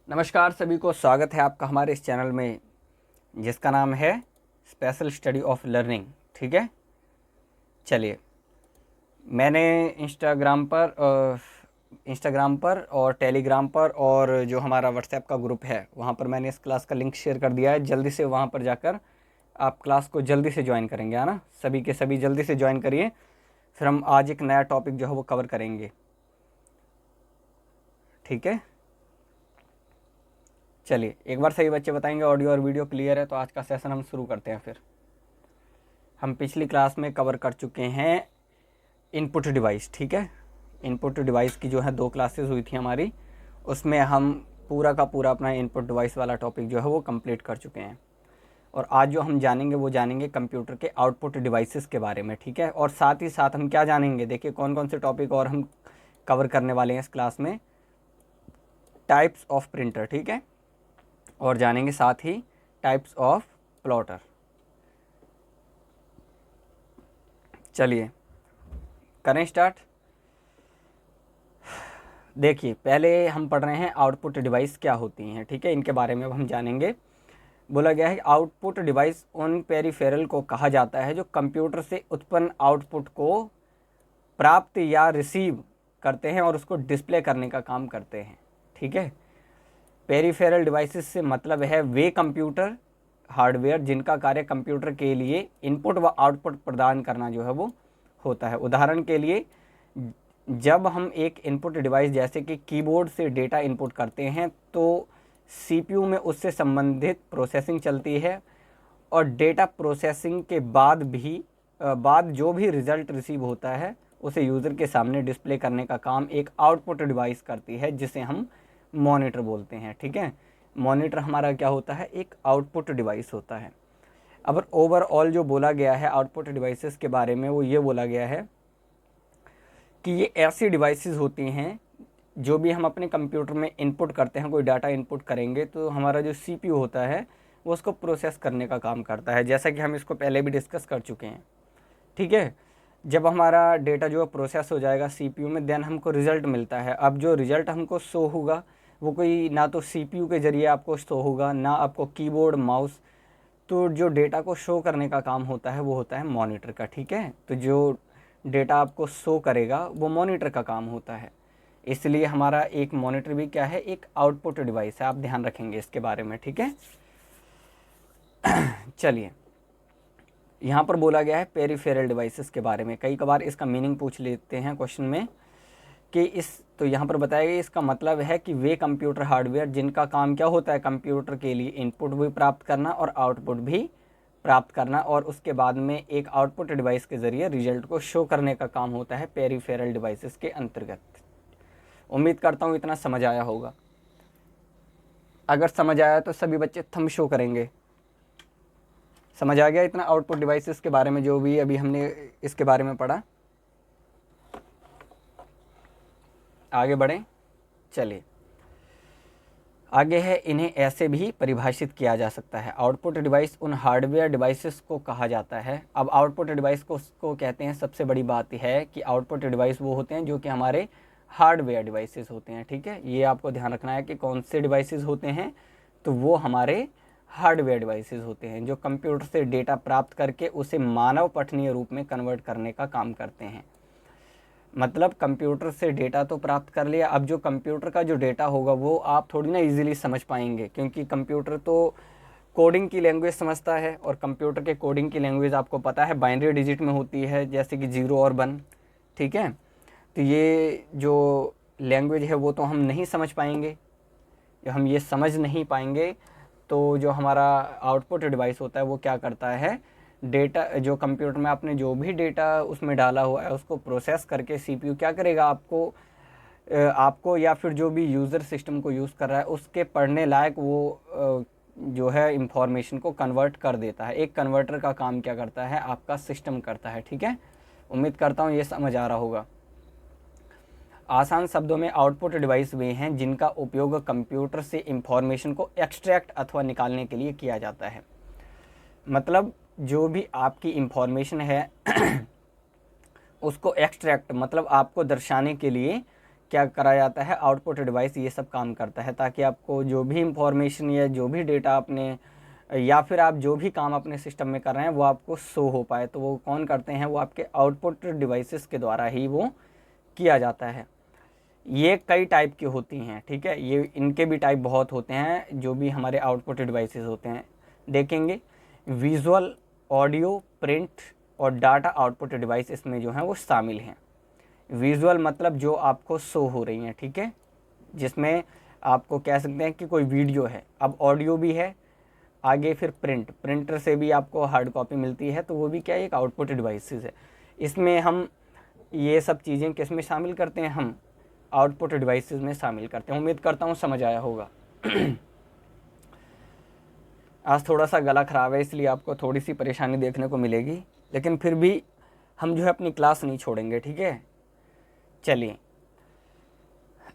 नमस्कार सभी को, स्वागत है आपका हमारे इस चैनल में जिसका नाम है स्पेशल स्टडी ऑफ लर्निंग। ठीक है, चलिए मैंने इंस्टाग्राम पर और टेलीग्राम पर और जो हमारा व्हाट्सएप का ग्रुप है वहाँ पर मैंने इस क्लास का लिंक शेयर कर दिया है। जल्दी से वहाँ पर जाकर आप क्लास को जल्दी से ज्वाइन करेंगे, है ना। सभी के सभी जल्दी से ज्वाइन करिए। फिर हम आज एक नया टॉपिक जो है वो कवर करेंगे। ठीक है, चलिए एक बार सही बच्चे बताएंगे ऑडियो और वीडियो क्लियर है तो आज का सेशन हम शुरू करते हैं। फिर हम पिछली क्लास में कवर कर चुके हैं इनपुट डिवाइस। ठीक है, इनपुट डिवाइस की जो है 2 क्लासेस हुई थी हमारी, उसमें हम पूरा का पूरा अपना इनपुट डिवाइस वाला टॉपिक जो है वो कंप्लीट कर चुके हैं। और आज जो हम जानेंगे वो जानेंगे कंप्यूटर के आउटपुट डिवाइसेस के बारे में। ठीक है, और साथ ही साथ हम क्या जानेंगे, देखिए कौन कौन से टॉपिक और हम कवर करने वाले हैं इस क्लास में। टाइप्स ऑफ प्रिंटर, ठीक है, और जानेंगे साथ ही टाइप्स ऑफ प्लॉटर। चलिए करें स्टार्ट। देखिए पहले हम पढ़ रहे हैं आउटपुट डिवाइस क्या होती हैं। ठीक है, इनके बारे में अब हम जानेंगे। बोला गया है कि आउटपुट डिवाइस उन पेरिफेरल को कहा जाता है जो कंप्यूटर से उत्पन्न आउटपुट को प्राप्त या रिसीव करते हैं और उसको डिस्प्ले करने का काम करते हैं। ठीक है, पेरिफेरल डिवाइसेस से मतलब है वे कंप्यूटर हार्डवेयर जिनका कार्य कंप्यूटर के लिए इनपुट व आउटपुट प्रदान करना जो है वो होता है। उदाहरण के लिए जब हम एक इनपुट डिवाइस जैसे कि कीबोर्ड से डेटा इनपुट करते हैं तो सीपीयू में उससे संबंधित प्रोसेसिंग चलती है और डेटा प्रोसेसिंग के बाद जो भी रिज़ल्ट रिसीव होता है उसे यूज़र के सामने डिस्प्ले करने का काम एक आउटपुट डिवाइस करती है जिसे हम मॉनिटर बोलते हैं। ठीक है, मॉनिटर हमारा क्या होता है, एक आउटपुट डिवाइस होता है। अब ओवरऑल जो बोला गया है आउटपुट डिवाइसेस के बारे में वो ये बोला गया है कि ये ऐसी डिवाइसेस होती हैं जो भी हम अपने कंप्यूटर में इनपुट करते हैं, कोई डाटा इनपुट करेंगे तो हमारा जो सीपीयू होता है वो उसको प्रोसेस करने का काम करता है, जैसा कि हम इसको पहले भी डिस्कस कर चुके हैं। ठीक है, जब हमारा डेटा जो है प्रोसेस हो जाएगा सीपीयू में, देन हमको रिज़ल्ट मिलता है। अब जो रिज़ल्ट हमको शो होगा वो कोई ना तो सीपीयू के ज़रिए आपको शो होगा ना आपको कीबोर्ड माउस, तो जो डेटा को शो करने का काम होता है वो होता है मॉनिटर का। ठीक है, तो जो डेटा आपको शो करेगा वो मॉनिटर का काम होता है, इसलिए हमारा एक मॉनिटर भी क्या है, एक आउटपुट डिवाइस है। आप ध्यान रखेंगे इसके बारे में। ठीक है, चलिए यहाँ पर बोला गया है पेरिफेरल डिवाइसेस के बारे में। कई बार इसका मीनिंग पूछ लेते हैं क्वेश्चन में कि तो यहाँ पर बताया गया इसका मतलब है कि वे कंप्यूटर हार्डवेयर जिनका काम क्या होता है, कंप्यूटर के लिए इनपुट भी प्राप्त करना और आउटपुट भी प्राप्त करना और उसके बाद में एक आउटपुट डिवाइस के ज़रिए रिजल्ट को शो करने का काम होता है पेरिफेरल डिवाइसेस के अंतर्गत। उम्मीद करता हूँ इतना समझ आया होगा। अगर समझ आया तो सभी बच्चे थंब शो करेंगे। समझ आ गया इतना आउटपुट डिवाइसेस के बारे में जो भी अभी हमने इसके बारे में पढ़ा। आगे बढ़ें, चलिए आगे है, इन्हें ऐसे भी परिभाषित किया जा सकता है। आउटपुट डिवाइस उन हार्डवेयर डिवाइसेस को कहा जाता है। अब आउटपुट डिवाइस को कहते हैं, सबसे बड़ी बात है कि आउटपुट डिवाइस वो होते हैं जो कि हमारे हार्डवेयर डिवाइसेस होते हैं। ठीक है, ये आपको ध्यान रखना है कि कौन से डिवाइसेस होते हैं, तो वो हमारे हार्डवेयर डिवाइसेस होते हैं जो कंप्यूटर से डेटा प्राप्त करके उसे मानव पठनीय रूप में कन्वर्ट करने का काम करते हैं। मतलब कंप्यूटर से डेटा तो प्राप्त कर लिया, अब जो कंप्यूटर का जो डेटा होगा वो आप थोड़ी ना इजीली समझ पाएंगे, क्योंकि कंप्यूटर तो कोडिंग की लैंग्वेज समझता है और कंप्यूटर के कोडिंग की लैंग्वेज आपको पता है बाइनरी डिजिट में होती है, जैसे कि 0 और 1। ठीक है, तो ये जो लैंग्वेज है वो तो हम नहीं समझ पाएंगे। जब हम ये समझ नहीं पाएंगे तो जो हमारा आउटपुट डिवाइस होता है वो क्या करता है, डेटा जो कंप्यूटर में आपने जो भी डेटा उसमें डाला हुआ है उसको प्रोसेस करके सीपीयू क्या करेगा, आपको या फिर जो भी यूज़र सिस्टम को यूज़ कर रहा है उसके पढ़ने लायक वो जो है इंफॉर्मेशन को कन्वर्ट कर देता है। एक कन्वर्टर का काम क्या करता है, आपका सिस्टम करता है। ठीक है, उम्मीद करता हूँ ये समझ आ रहा होगा। आसान शब्दों में आउटपुट डिवाइस वे हैं जिनका उपयोग कंप्यूटर से इंफॉर्मेशन को एक्सट्रैक्ट अथवा निकालने के लिए किया जाता है। मतलब जो भी आपकी इंफॉर्मेशन है उसको एक्सट्रैक्ट मतलब आपको दर्शाने के लिए क्या करा जाता है, आउटपुट डिवाइस ये सब काम करता है, ताकि आपको जो भी इंफॉर्मेशन या जो भी डेटा आपने या फिर आप जो भी काम अपने सिस्टम में कर रहे हैं वो आपको शो हो पाए। तो वो कौन करते हैं, वो आपके आउटपुट डिवाइसेस के द्वारा ही वो किया जाता है। ये कई टाइप की होती हैं, ठीक है, ये इनके भी टाइप बहुत होते हैं जो भी हमारे आउटपुट डिवाइसेस होते हैं। देखेंगे विजुअल, ऑडियो, प्रिंट और डाटा आउटपुट डिवाइस इसमें जो हैं वो शामिल हैं। विजुअल मतलब जो आपको शो हो रही हैं, ठीक है, जिसमें आपको कह सकते हैं कि कोई वीडियो है। अब ऑडियो भी है, आगे फिर प्रिंटर से भी आपको हार्ड कॉपी मिलती है, तो वो भी क्या एक आउटपुट डिवाइसेस है। इसमें हम ये सब चीज़ें किस में शामिल करते हैं, हम आउटपुट डिवाइसेस में शामिल करते हैं। उम्मीद करता हूँ समझ आया होगा। आज थोड़ा सा गला ख़राब है, इसलिए आपको थोड़ी सी परेशानी देखने को मिलेगी, लेकिन फिर भी हम जो है अपनी क्लास नहीं छोड़ेंगे, ठीक है। चलिए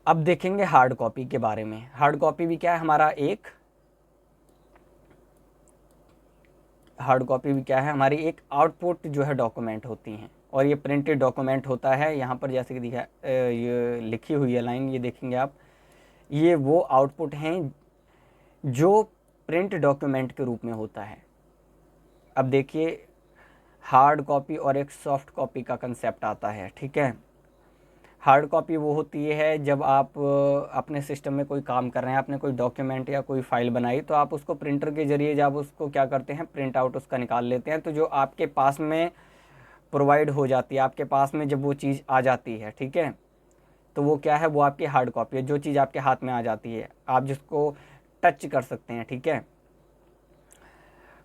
अब देखेंगे हार्ड कॉपी के बारे में। हार्ड कॉपी भी क्या है, हमारा एक हार्ड कॉपी भी क्या है, हमारी एक आउटपुट जो है डॉक्यूमेंट होती हैं, और ये प्रिंटेड डॉक्यूमेंट होता है। यहाँ पर जैसे कि दिखा ये लिखी हुई है लाइन, ये देखेंगे आप, ये वो आउटपुट हैं जो प्रिंट डॉक्यूमेंट के रूप में होता है। अब देखिए हार्ड कॉपी और एक सॉफ्ट कॉपी का कंसेप्ट आता है, ठीक है। हार्ड कॉपी वो होती है जब आप अपने सिस्टम में कोई काम कर रहे हैं, आपने कोई डॉक्यूमेंट या कोई फाइल बनाई, तो आप उसको प्रिंटर के ज़रिए जब उसको क्या करते हैं, प्रिंट आउट उसका निकाल लेते हैं, तो जो आपके पास में प्रोवाइड हो जाती है, आपके पास में जब वो चीज़ आ जाती है, ठीक है, तो वो क्या है, वो आपकी हार्ड कॉपी है। जो चीज़ आपके हाथ में आ जाती है, आप जिसको टच कर सकते हैं, ठीक है,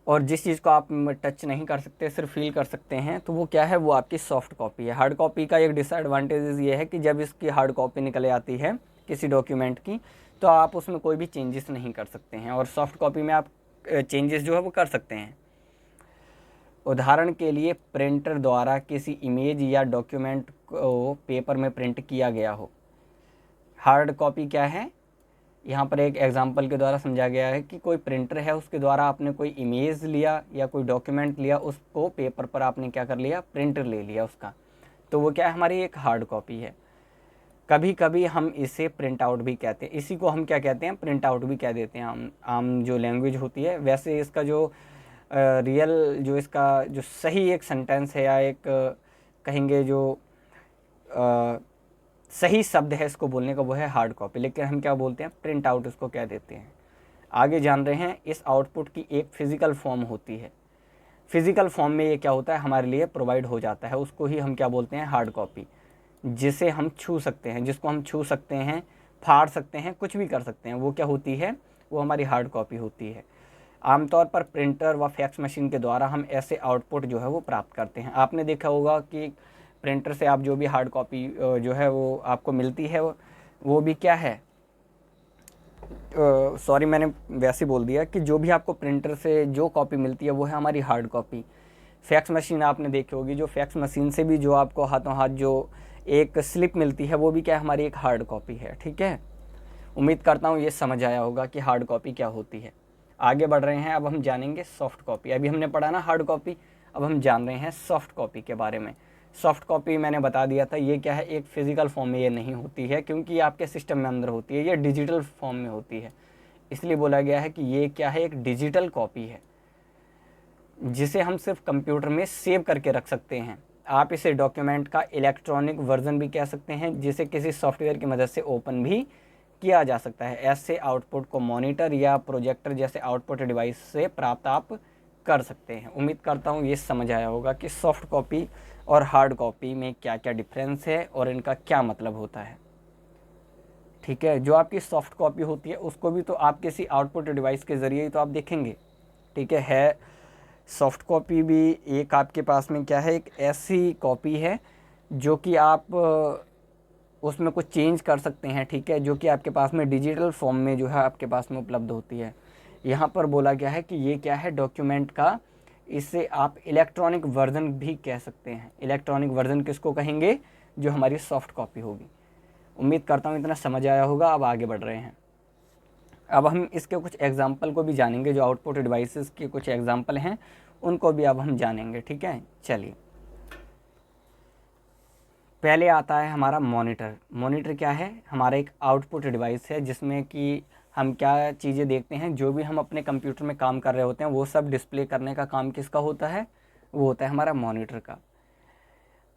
और जिस चीज़ को आप टच नहीं कर सकते, सिर्फ फील कर सकते हैं, तो वो क्या है, वो आपकी सॉफ्ट कॉपी है। हार्ड कॉपी का एक डिसएडवांटेज ये है कि जब इसकी हार्ड कॉपी निकल आती है किसी डॉक्यूमेंट की, तो आप उसमें कोई भी चेंजेस नहीं कर सकते हैं, और सॉफ्ट कॉपी में आप चेंजेस जो है वो कर सकते हैं। उदाहरण के लिए प्रिंटर द्वारा किसी इमेज या डॉक्यूमेंट को पेपर में प्रिंट किया गया हो। हार्ड कॉपी क्या है, यहाँ पर एक एग्जांपल के द्वारा समझा गया है कि कोई प्रिंटर है, उसके द्वारा आपने कोई इमेज लिया या कोई डॉक्यूमेंट लिया, उसको पेपर पर आपने क्या कर लिया, प्रिंटर ले लिया उसका, तो वो क्या है, हमारी एक हार्ड कॉपी है। कभी कभी हम इसे प्रिंट आउट भी कहते हैं, इसी को हम क्या कहते हैं, प्रिंट आउट भी कह देते हैं आम जो लैंग्वेज होती है। वैसे इसका जो रियल जो इसका जो सही एक सेंटेंस है, या एक कहेंगे जो सही शब्द है इसको बोलने का, वो है हार्ड कॉपी, लेकिन हम क्या बोलते हैं, प्रिंट आउट उसको क्या देते हैं। आगे जान रहे हैं, इस आउटपुट की एक फिज़िकल फॉर्म होती है। फिज़िकल फॉर्म में ये क्या होता है, हमारे लिए प्रोवाइड हो जाता है, उसको ही हम क्या बोलते हैं, हार्ड कॉपी, जिसे हम छू सकते हैं, जिसको हम छू सकते हैं, फाड़ सकते हैं, कुछ भी कर सकते हैं, वो क्या होती है, वो हमारी हार्ड कॉपी होती है। आमतौर पर प्रिंटर व फैक्स मशीन के द्वारा हम ऐसे आउटपुट जो है वो प्राप्त करते हैं। आपने देखा होगा कि प्रिंटर से आप जो भी हार्ड कॉपी जो है वो आपको मिलती है, वो भी क्या है, सॉरी मैंने वैसे बोल दिया कि जो भी आपको प्रिंटर से जो कॉपी मिलती है वो है हमारी हार्ड कॉपी। फैक्स मशीन आपने देखी होगी, जो फैक्स मशीन से भी जो आपको हाथों हाथ जो एक स्लिप मिलती है, वो भी क्या है, हमारी एक हार्ड कॉपी है, ठीक है। उम्मीद करता हूँ ये समझ आया होगा कि हार्ड कॉपी क्या होती है। आगे बढ़ रहे हैं, अब हम जानेंगे सॉफ्ट कॉपी। अभी हमने पढ़ा ना हार्ड कॉपी, अब हम जान रहे हैं सॉफ्ट कॉपी के बारे में। सॉफ्ट कॉपी मैंने बता दिया था, ये क्या है, एक फ़िज़िकल फॉर्म में ये नहीं होती है, क्योंकि ये आपके सिस्टम में अंदर होती है, ये डिजिटल फॉर्म में होती है। इसलिए बोला गया है कि ये क्या है, एक डिजिटल कॉपी है, जिसे हम सिर्फ कंप्यूटर में सेव करके रख सकते हैं। आप इसे डॉक्यूमेंट का इलेक्ट्रॉनिक वर्जन भी कह सकते हैं, जिसे किसी सॉफ्टवेयर की मदद से ओपन भी किया जा सकता है। ऐसे आउटपुट को मॉनिटर या प्रोजेक्टर जैसे आउटपुट डिवाइस से प्राप्त आप कर सकते हैं। उम्मीद करता हूँ ये समझ आया होगा कि सॉफ्ट कॉपी और हार्ड कॉपी में क्या क्या डिफरेंस है और इनका क्या मतलब होता है, ठीक है। जो आपकी सॉफ्ट कॉपी होती है उसको भी तो आप किसी आउटपुट डिवाइस के ज़रिए ही तो आप देखेंगे, ठीक है। सॉफ्ट कॉपी भी एक आपके पास में क्या है, एक ऐसी कॉपी है जो कि आप उसमें कुछ चेंज कर सकते हैं, ठीक है, जो कि आपके पास में डिजिटल फॉर्म में जो है आपके पास में उपलब्ध होती है। यहाँ पर बोला गया है कि ये क्या है, डॉक्यूमेंट का, इसे आप इलेक्ट्रॉनिक वर्जन भी कह सकते हैं। इलेक्ट्रॉनिक वर्जन किसको कहेंगे, जो हमारी सॉफ्ट कॉपी होगी। उम्मीद करता हूँ इतना समझ आया होगा। अब आगे बढ़ रहे हैं, अब हम इसके कुछ एग्जाम्पल को भी जानेंगे, जो आउटपुट डिवाइसेस के कुछ एग्जाम्पल हैं उनको भी अब हम जानेंगे, ठीक है। चलिए पहले आता है हमारा मॉनिटर। मॉनिटर क्या है? हमारा एक आउटपुट डिवाइस है जिसमें कि हम क्या चीज़ें देखते हैं, जो भी हम अपने कंप्यूटर में काम कर रहे होते हैं वो सब डिस्प्ले करने का काम किसका होता है? वो होता है हमारा मॉनिटर का।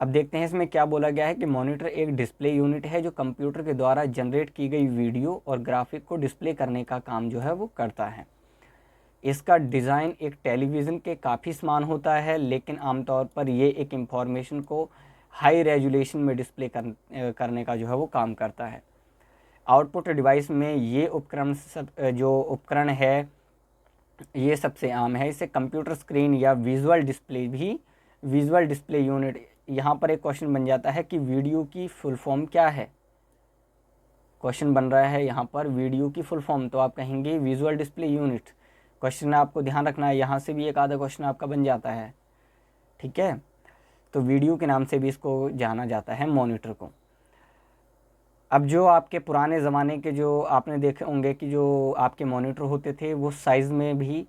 अब देखते हैं इसमें क्या बोला गया है कि मॉनिटर एक डिस्प्ले यूनिट है जो कंप्यूटर के द्वारा जनरेट की गई वीडियो और ग्राफिक को डिस्प्ले करने का काम जो है वो करता है। इसका डिज़ाइन एक टेलीविज़न के काफ़ी समान होता है, लेकिन आमतौर पर ये एक इंफॉर्मेशन को हाई रेजोल्यूशन में डिस्प्ले करने का जो है वो काम करता है। आउटपुट डिवाइस में ये जो उपकरण है ये सबसे आम है। इसे कंप्यूटर स्क्रीन या विजुअल डिस्प्ले यूनिट। यहाँ पर एक क्वेश्चन बन जाता है कि वीडियो की फुल फॉर्म क्या है। क्वेश्चन बन रहा है यहाँ पर वीडियो की फुल फॉर्म, तो आप कहेंगे विजुअल डिस्प्ले यूनिट। क्वेश्चन आपको ध्यान रखना है, यहाँ से भी एक आधा क्वेश्चन आपका बन जाता है, ठीक है। तो वीडियो के नाम से भी इसको जाना जाता है मॉनिटर को। अब जो आपके पुराने ज़माने के जो आपने देखे होंगे कि जो आपके मॉनिटर होते थे वो साइज़ में भी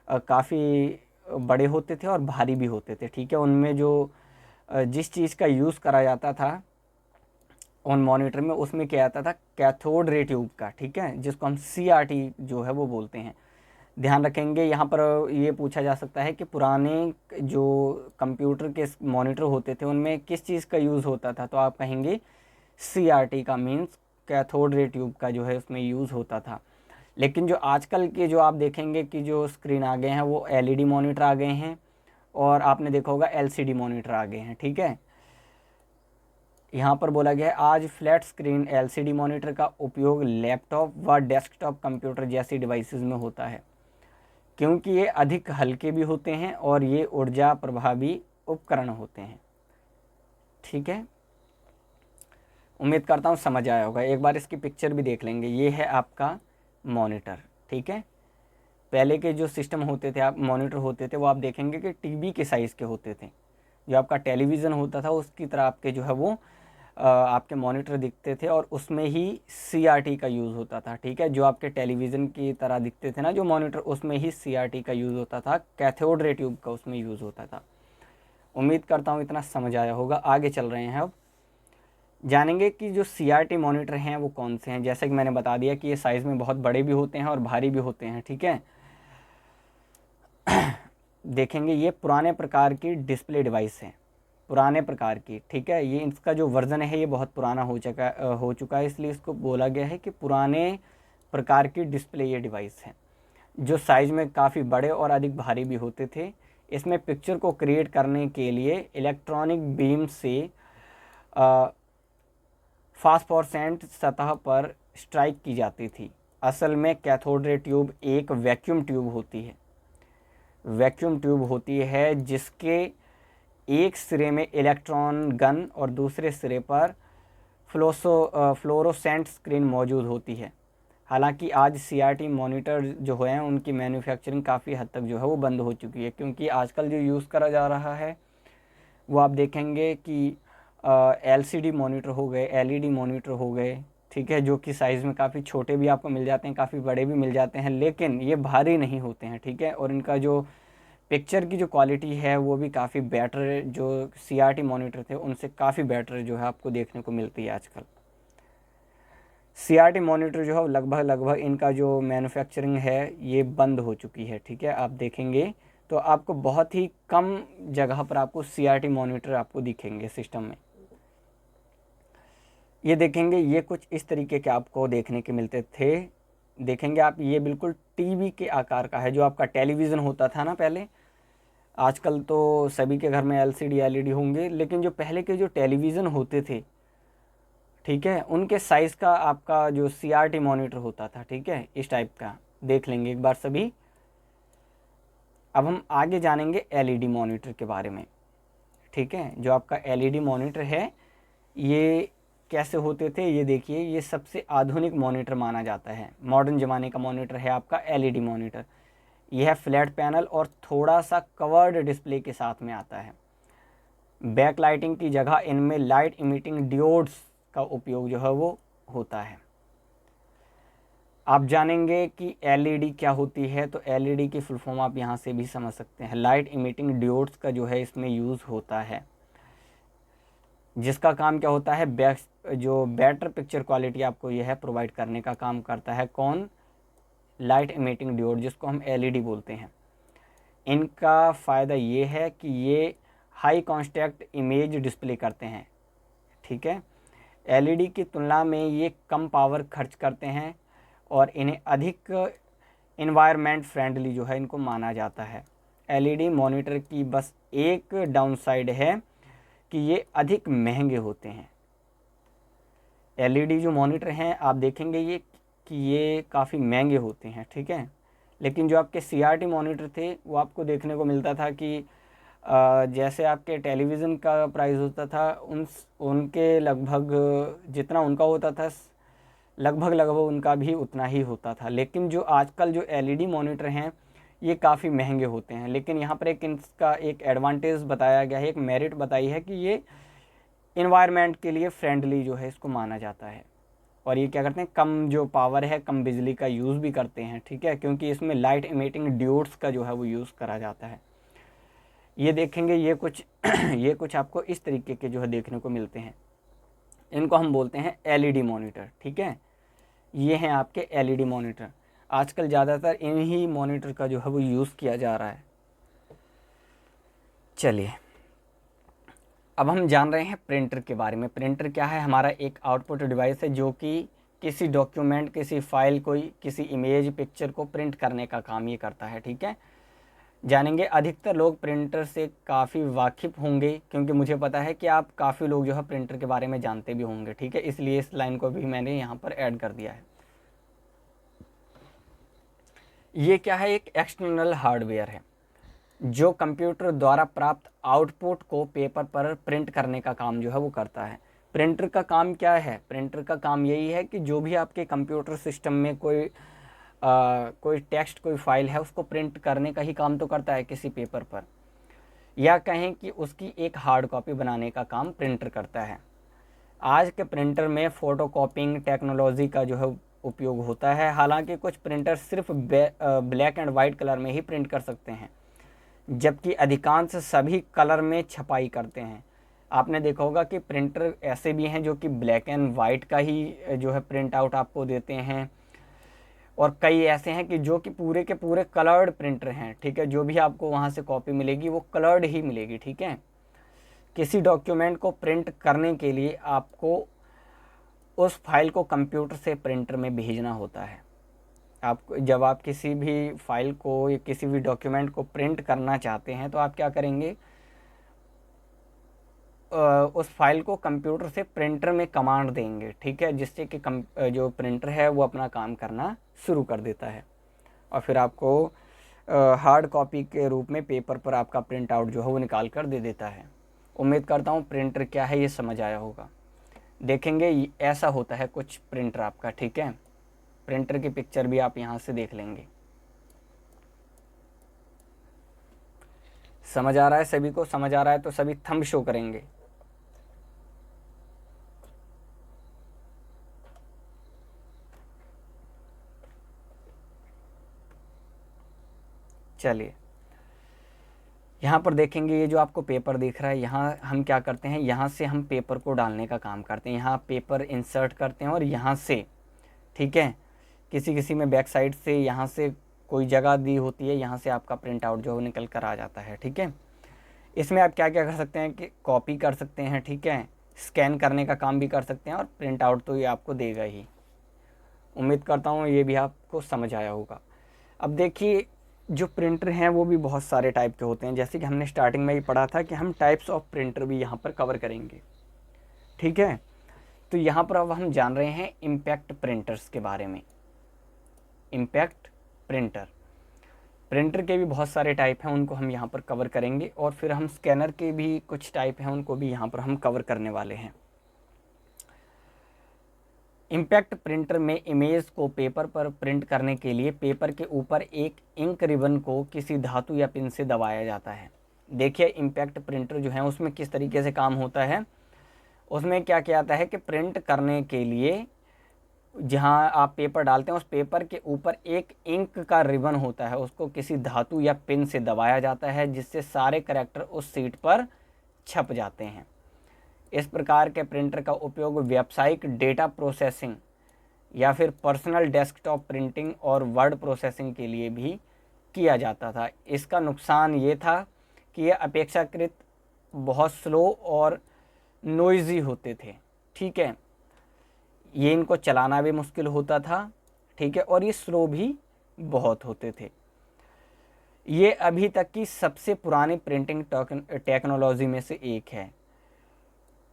काफ़ी बड़े होते थे और भारी भी होते थे, ठीक है। उनमें जो जिस चीज़ का यूज़ करा जाता था उन मॉनिटर में, उसमें क्या आता था? कैथोड रे ट्यूब का, ठीक है, जिसको हम CRT जो है वो बोलते हैं। ध्यान रखेंगे यहाँ पर ये पूछा जा सकता है कि पुराने जो कंप्यूटर के मॉनिटर होते थे उनमें किस चीज़ का यूज़ होता था, तो आप कहेंगे CRT का, मीन्स कैथोड रे ट्यूब का जो है उसमें यूज़ होता था। लेकिन जो आजकल के जो आप देखेंगे कि जो स्क्रीन आ गए हैं वो LED मॉनिटर आ गए हैं, और आपने देखा होगा LCD मॉनिटर आ गए हैं, ठीक है। यहाँ पर बोला गया है आज फ्लैट स्क्रीन LCD मॉनिटर का उपयोग लैपटॉप व डेस्कटॉप कंप्यूटर जैसी डिवाइसेस में होता है, क्योंकि ये अधिक हल्के भी होते हैं और ये ऊर्जा प्रभावी उपकरण होते हैं, ठीक है। उम्मीद करता हूँ समझ आया होगा। एक बार इसकी पिक्चर भी देख लेंगे। ये है आपका मॉनिटर, ठीक है। पहले के जो सिस्टम होते थे, आप मॉनिटर होते थे, वो आप देखेंगे कि टीवी के साइज़ के होते थे। जो आपका टेलीविज़न होता था उसकी तरह आपके जो है वो आपके मॉनिटर दिखते थे, और उसमें ही CRT का यूज़ होता था, ठीक है। जो आपके टेलीविज़न की तरह दिखते थे ना जो मॉनिटर, उसमें ही CRT का यूज़ होता था, कैथोड रे ट्यूब का उसमें यूज़ होता था। उम्मीद करता हूँ इतना समझ आया होगा। आगे चल रहे हैं, अब जानेंगे कि जो CRT मॉनिटर हैं वो कौन से हैं। जैसे कि मैंने बता दिया कि ये साइज़ में बहुत बड़े भी होते हैं और भारी भी होते हैं, ठीक है। देखेंगे ये पुराने प्रकार की डिस्प्ले डिवाइस हैं, पुराने प्रकार की, ठीक है। ये इसका जो वर्ज़न है ये बहुत पुराना हो चुका है, इसलिए इसको बोला गया है कि पुराने प्रकार की डिस्प्ले ये डिवाइस है, जो साइज़ में काफ़ी बड़े और अधिक भारी भी होते थे। इसमें पिक्चर को क्रिएट करने के लिए इलेक्ट्रॉनिक बीम से फास्फोरेसेंट सतह पर स्ट्राइक की जाती थी। असल में कैथोड रे ट्यूब एक वैक्यूम ट्यूब होती है, वैक्यूम ट्यूब होती है जिसके एक सिरे में इलेक्ट्रॉन गन और दूसरे सिरे पर फ्लोरोसेंट स्क्रीन मौजूद होती है। हालांकि आज CRT मॉनिटर जो हैं उनकी मैन्युफैक्चरिंग काफ़ी हद तक जो है वो बंद हो चुकी है, क्योंकि आजकल जो यूज़ करा जा रहा है वो आप देखेंगे कि LCD मॉनिटर हो गए, LED मॉनिटर हो गए, ठीक है, जो कि साइज़ में काफ़ी छोटे भी आपको मिल जाते हैं, काफ़ी बड़े भी मिल जाते हैं, लेकिन ये भारी नहीं होते हैं, ठीक है। और इनका जो पिक्चर की जो क्वालिटी है वो भी काफ़ी बेटर, जो CRT मॉनिटर थे उनसे काफ़ी बेटर जो है आपको देखने को मिलती है आजकल। CRT मॉनिटर जो है लगभग इनका जो मैन्युफैक्चरिंग है ये बंद हो चुकी है, ठीक है। आप देखेंगे तो आपको बहुत ही कम जगह पर आपको CRT मॉनिटर आपको दिखेंगे सिस्टम में। ये देखेंगे ये कुछ इस तरीके के आपको देखने के मिलते थे। देखेंगे आप ये बिल्कुल टीवी के आकार का है, जो आपका टेलीविज़न होता था ना पहले। आजकल तो सभी के घर में LCD LED होंगे, लेकिन जो पहले के जो टेलीविज़न होते थे, ठीक है, उनके साइज़ का आपका जो CRT मॉनिटर होता था, ठीक है, इस टाइप का देख लेंगे एक बार सभी। अब हम आगे जानेंगे LED मॉनिटर के बारे में, ठीक है। जो आपका LED मॉनिटर है ये कैसे होते थे ये देखिए। ये सबसे आधुनिक मॉनिटर माना जाता है, मॉडर्न ज़माने का मॉनिटर है आपका LED मॉनिटर। यह फ्लैट पैनल और थोड़ा सा कवर्ड डिस्प्ले के साथ में आता है। बैक लाइटिंग की जगह इनमें लाइट इमिटिंग डियोड्स का उपयोग जो है वो होता है। आप जानेंगे कि LED क्या होती है, तो LED की फुल फॉर्म आप यहाँ से भी समझ सकते हैं। लाइट इमिटिंग डियोड्स का जो है इसमें यूज़ होता है। जिसका काम क्या होता है, जो बेटर पिक्चर क्वालिटी आपको ये है प्रोवाइड करने का काम करता है। कौन? लाइट इमिटिंग डियोड, जिसको हम एलईडी बोलते हैं। इनका फ़ायदा ये है कि ये हाई कॉन्ट्रास्ट इमेज डिस्प्ले करते हैं, ठीक है। एलईडी की तुलना में ये कम पावर खर्च करते हैं और इन्हें अधिक इन्वायरमेंट फ्रेंडली जो है इनको माना जाता है। एलईडी मॉनिटर की बस एक डाउनसाइड है कि ये अधिक महंगे होते हैं। एलईडी जो मॉनिटर हैं आप देखेंगे ये कि ये काफ़ी महंगे होते हैं, ठीक है। लेकिन जो आपके सीआरटी मॉनिटर थे वो आपको देखने को मिलता था कि जैसे आपके टेलीविज़न का प्राइस होता था उनके लगभग जितना उनका होता था, लगभग उनका भी उतना ही होता था। लेकिन जो आजकल जो एलईडी मॉनिटर हैं ये काफ़ी महंगे होते हैं। लेकिन यहाँ पर एक इनका एक एडवांटेज बताया गया है, एक मेरिट बताई है कि ये इन्वायरमेंट के लिए फ्रेंडली जो है इसको माना जाता है। और ये क्या करते हैं, कम जो पावर है, कम बिजली का यूज़ भी करते हैं, ठीक है, क्योंकि इसमें लाइट इमिटिंग डियोड्स का जो है वो यूज़ करा जाता है। ये देखेंगे ये कुछ ये कुछ आपको इस तरीके के जो है देखने को मिलते हैं। इनको हम बोलते हैं एलईडी मॉनिटर, ठीक है। ये हैं आपके एलईडी मॉनिटर। आजकल ज़्यादातर इन्हीं मॉनिटर का जो है वो यूज़ किया जा रहा है। चलिए अब हम जान रहे हैं प्रिंटर के बारे में। प्रिंटर क्या है? हमारा एक आउटपुट डिवाइस है जो कि किसी डॉक्यूमेंट, किसी फाइल, किसी इमेज, पिक्चर को प्रिंट करने का काम ये करता है, ठीक है। जानेंगे, अधिकतर लोग प्रिंटर से काफ़ी वाकिफ़ होंगे क्योंकि मुझे पता है कि आप काफ़ी लोग जो है प्रिंटर के बारे में जानते भी होंगे, ठीक है। इसलिए इस लाइन को भी मैंने यहाँ पर ऐड कर दिया है। ये क्या है? एक एक्सटर्नल हार्डवेयर है जो कंप्यूटर द्वारा प्राप्त आउटपुट को पेपर पर प्रिंट करने का काम जो है वो करता है। प्रिंटर का काम क्या है? प्रिंटर का काम यही है कि जो भी आपके कंप्यूटर सिस्टम में कोई टेक्स्ट, कोई फाइल है, उसको प्रिंट करने का ही काम तो करता है किसी पेपर पर, या कहें कि उसकी एक हार्ड कॉपी बनाने का काम प्रिंटर करता है। आज के प्रिंटर में फ़ोटोकॉपिंग टेक्नोलॉजी का जो है उपयोग होता है। हालांकि कुछ प्रिंटर सिर्फ ब्लैक एंड वाइट कलर में ही प्रिंट कर सकते हैं, जबकि अधिकांश सभी कलर में छपाई करते हैं। आपने देखा होगा कि प्रिंटर ऐसे भी हैं जो कि ब्लैक एंड वाइट का ही जो है प्रिंट आउट आपको देते हैं, और कई ऐसे हैं कि जो कि पूरे के पूरे कलर्ड प्रिंटर हैं, ठीक है। जो भी आपको वहाँ से कॉपी मिलेगी वो कलर्ड ही मिलेगी, ठीक है। किसी डॉक्यूमेंट को प्रिंट करने के लिए आपको उस फाइल को कंप्यूटर से प्रिंटर में भेजना होता है। जब आप किसी भी फाइल को या किसी भी डॉक्यूमेंट को प्रिंट करना चाहते हैं तो आप क्या करेंगे, उस फाइल को कंप्यूटर से प्रिंटर में कमांड देंगे, ठीक है, जिससे कि जो प्रिंटर है वो अपना काम करना शुरू कर देता है और फिर आपको हार्ड कॉपी के रूप में पेपर पर आपका प्रिंट आउट जो है वो निकाल कर दे देता है। उम्मीद करता हूँ प्रिंटर क्या है ये समझ आया होगा। देखेंगे ऐसा होता है कुछ प्रिंटर आपका, ठीक है। प्रिंटर की पिक्चर भी आप यहाँ से देख लेंगे। समझ आ रहा है सभी को? समझ आ रहा है तो सभी थंब शो करेंगे। चलिए यहाँ पर देखेंगे, ये जो आपको पेपर दिख रहा है, यहाँ हम क्या करते हैं, यहाँ से हम पेपर को डालने का काम करते हैं। यहाँ पेपर इंसर्ट करते हैं और यहाँ से, ठीक है, किसी किसी में बैक साइड से यहाँ से कोई जगह दी होती है, यहाँ से आपका प्रिंट आउट जो है निकल कर आ जाता है, ठीक है। इसमें आप क्या क्या कर सकते हैं कि कॉपी कर सकते हैं, ठीक है, स्कैन करने का काम भी कर सकते हैं और प्रिंट आउट तो ये आपको देगा ही। उम्मीद करता हूँ ये भी आपको समझ आया होगा। अब देखिए जो प्रिंटर हैं वो भी बहुत सारे टाइप के होते हैं, जैसे कि हमने स्टार्टिंग में ही पढ़ा था कि हम टाइप्स ऑफ प्रिंटर भी यहाँ पर कवर करेंगे, ठीक है। तो यहाँ पर अब हम जान रहे हैं इम्पैक्ट प्रिंटर्स के बारे में। इम्पैक्ट प्रिंटर के भी बहुत सारे टाइप हैं, उनको हम यहाँ पर कवर करेंगे, और फिर हम स्कैनर के भी कुछ टाइप हैं उनको भी यहाँ पर हम कवर करने वाले हैं। इम्पैक्ट प्रिंटर में इमेज को पेपर पर प्रिंट करने के लिए पेपर के ऊपर एक इंक रिबन को किसी धातु या पिन से दबाया जाता है। देखिए इम्पैक्ट प्रिंटर जो है उसमें किस तरीके से काम होता है। उसमें क्या किया जाता है कि प्रिंट करने के लिए जहाँ आप पेपर डालते हैं उस पेपर के ऊपर एक इंक का रिबन होता है, उसको किसी धातु या पिन से दबाया जाता है जिससे सारे कैरेक्टर उस सीट पर छप जाते हैं। इस प्रकार के प्रिंटर का उपयोग व्यावसायिक डेटा प्रोसेसिंग या फिर पर्सनल डेस्कटॉप प्रिंटिंग और वर्ड प्रोसेसिंग के लिए भी किया जाता था। इसका नुकसान ये था कि ये अपेक्षाकृत बहुत स्लो और नोइज़ी होते थे, ठीक है। ये इनको चलाना भी मुश्किल होता था, ठीक है, और ये स्लो भी बहुत होते थे। ये अभी तक की सबसे पुरानी प्रिंटिंग टेक्नोलॉजी में से एक है।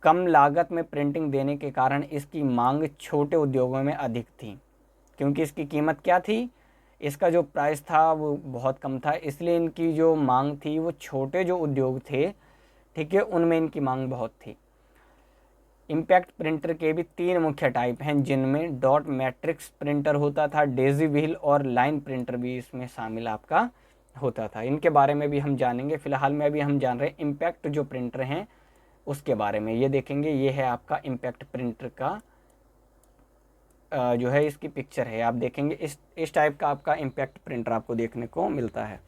कम लागत में प्रिंटिंग देने के कारण इसकी मांग छोटे उद्योगों में अधिक थी, क्योंकि इसकी कीमत क्या थी, इसका जो प्राइस था वो बहुत कम था, इसलिए इनकी जो मांग थी वो छोटे जो उद्योग थे, ठीक है, उनमें इनकी मांग बहुत थी। इम्पैक्ट प्रिंटर के भी 3 मुख्य टाइप हैं, जिनमें डॉट मैट्रिक्स प्रिंटर होता था, डेजी व्हील और लाइन प्रिंटर भी इसमें शामिल आपका होता था। इनके बारे में भी हम जानेंगे। फिलहाल में अभी हम जान रहे हैं इम्पैक्ट जो प्रिंटर हैं उसके बारे में। ये देखेंगे, ये है आपका इम्पैक्ट प्रिंटर का जो है इसकी पिक्चर है, आप देखेंगे इस टाइप का आपका इम्पैक्ट प्रिंटर आपको देखने को मिलता है।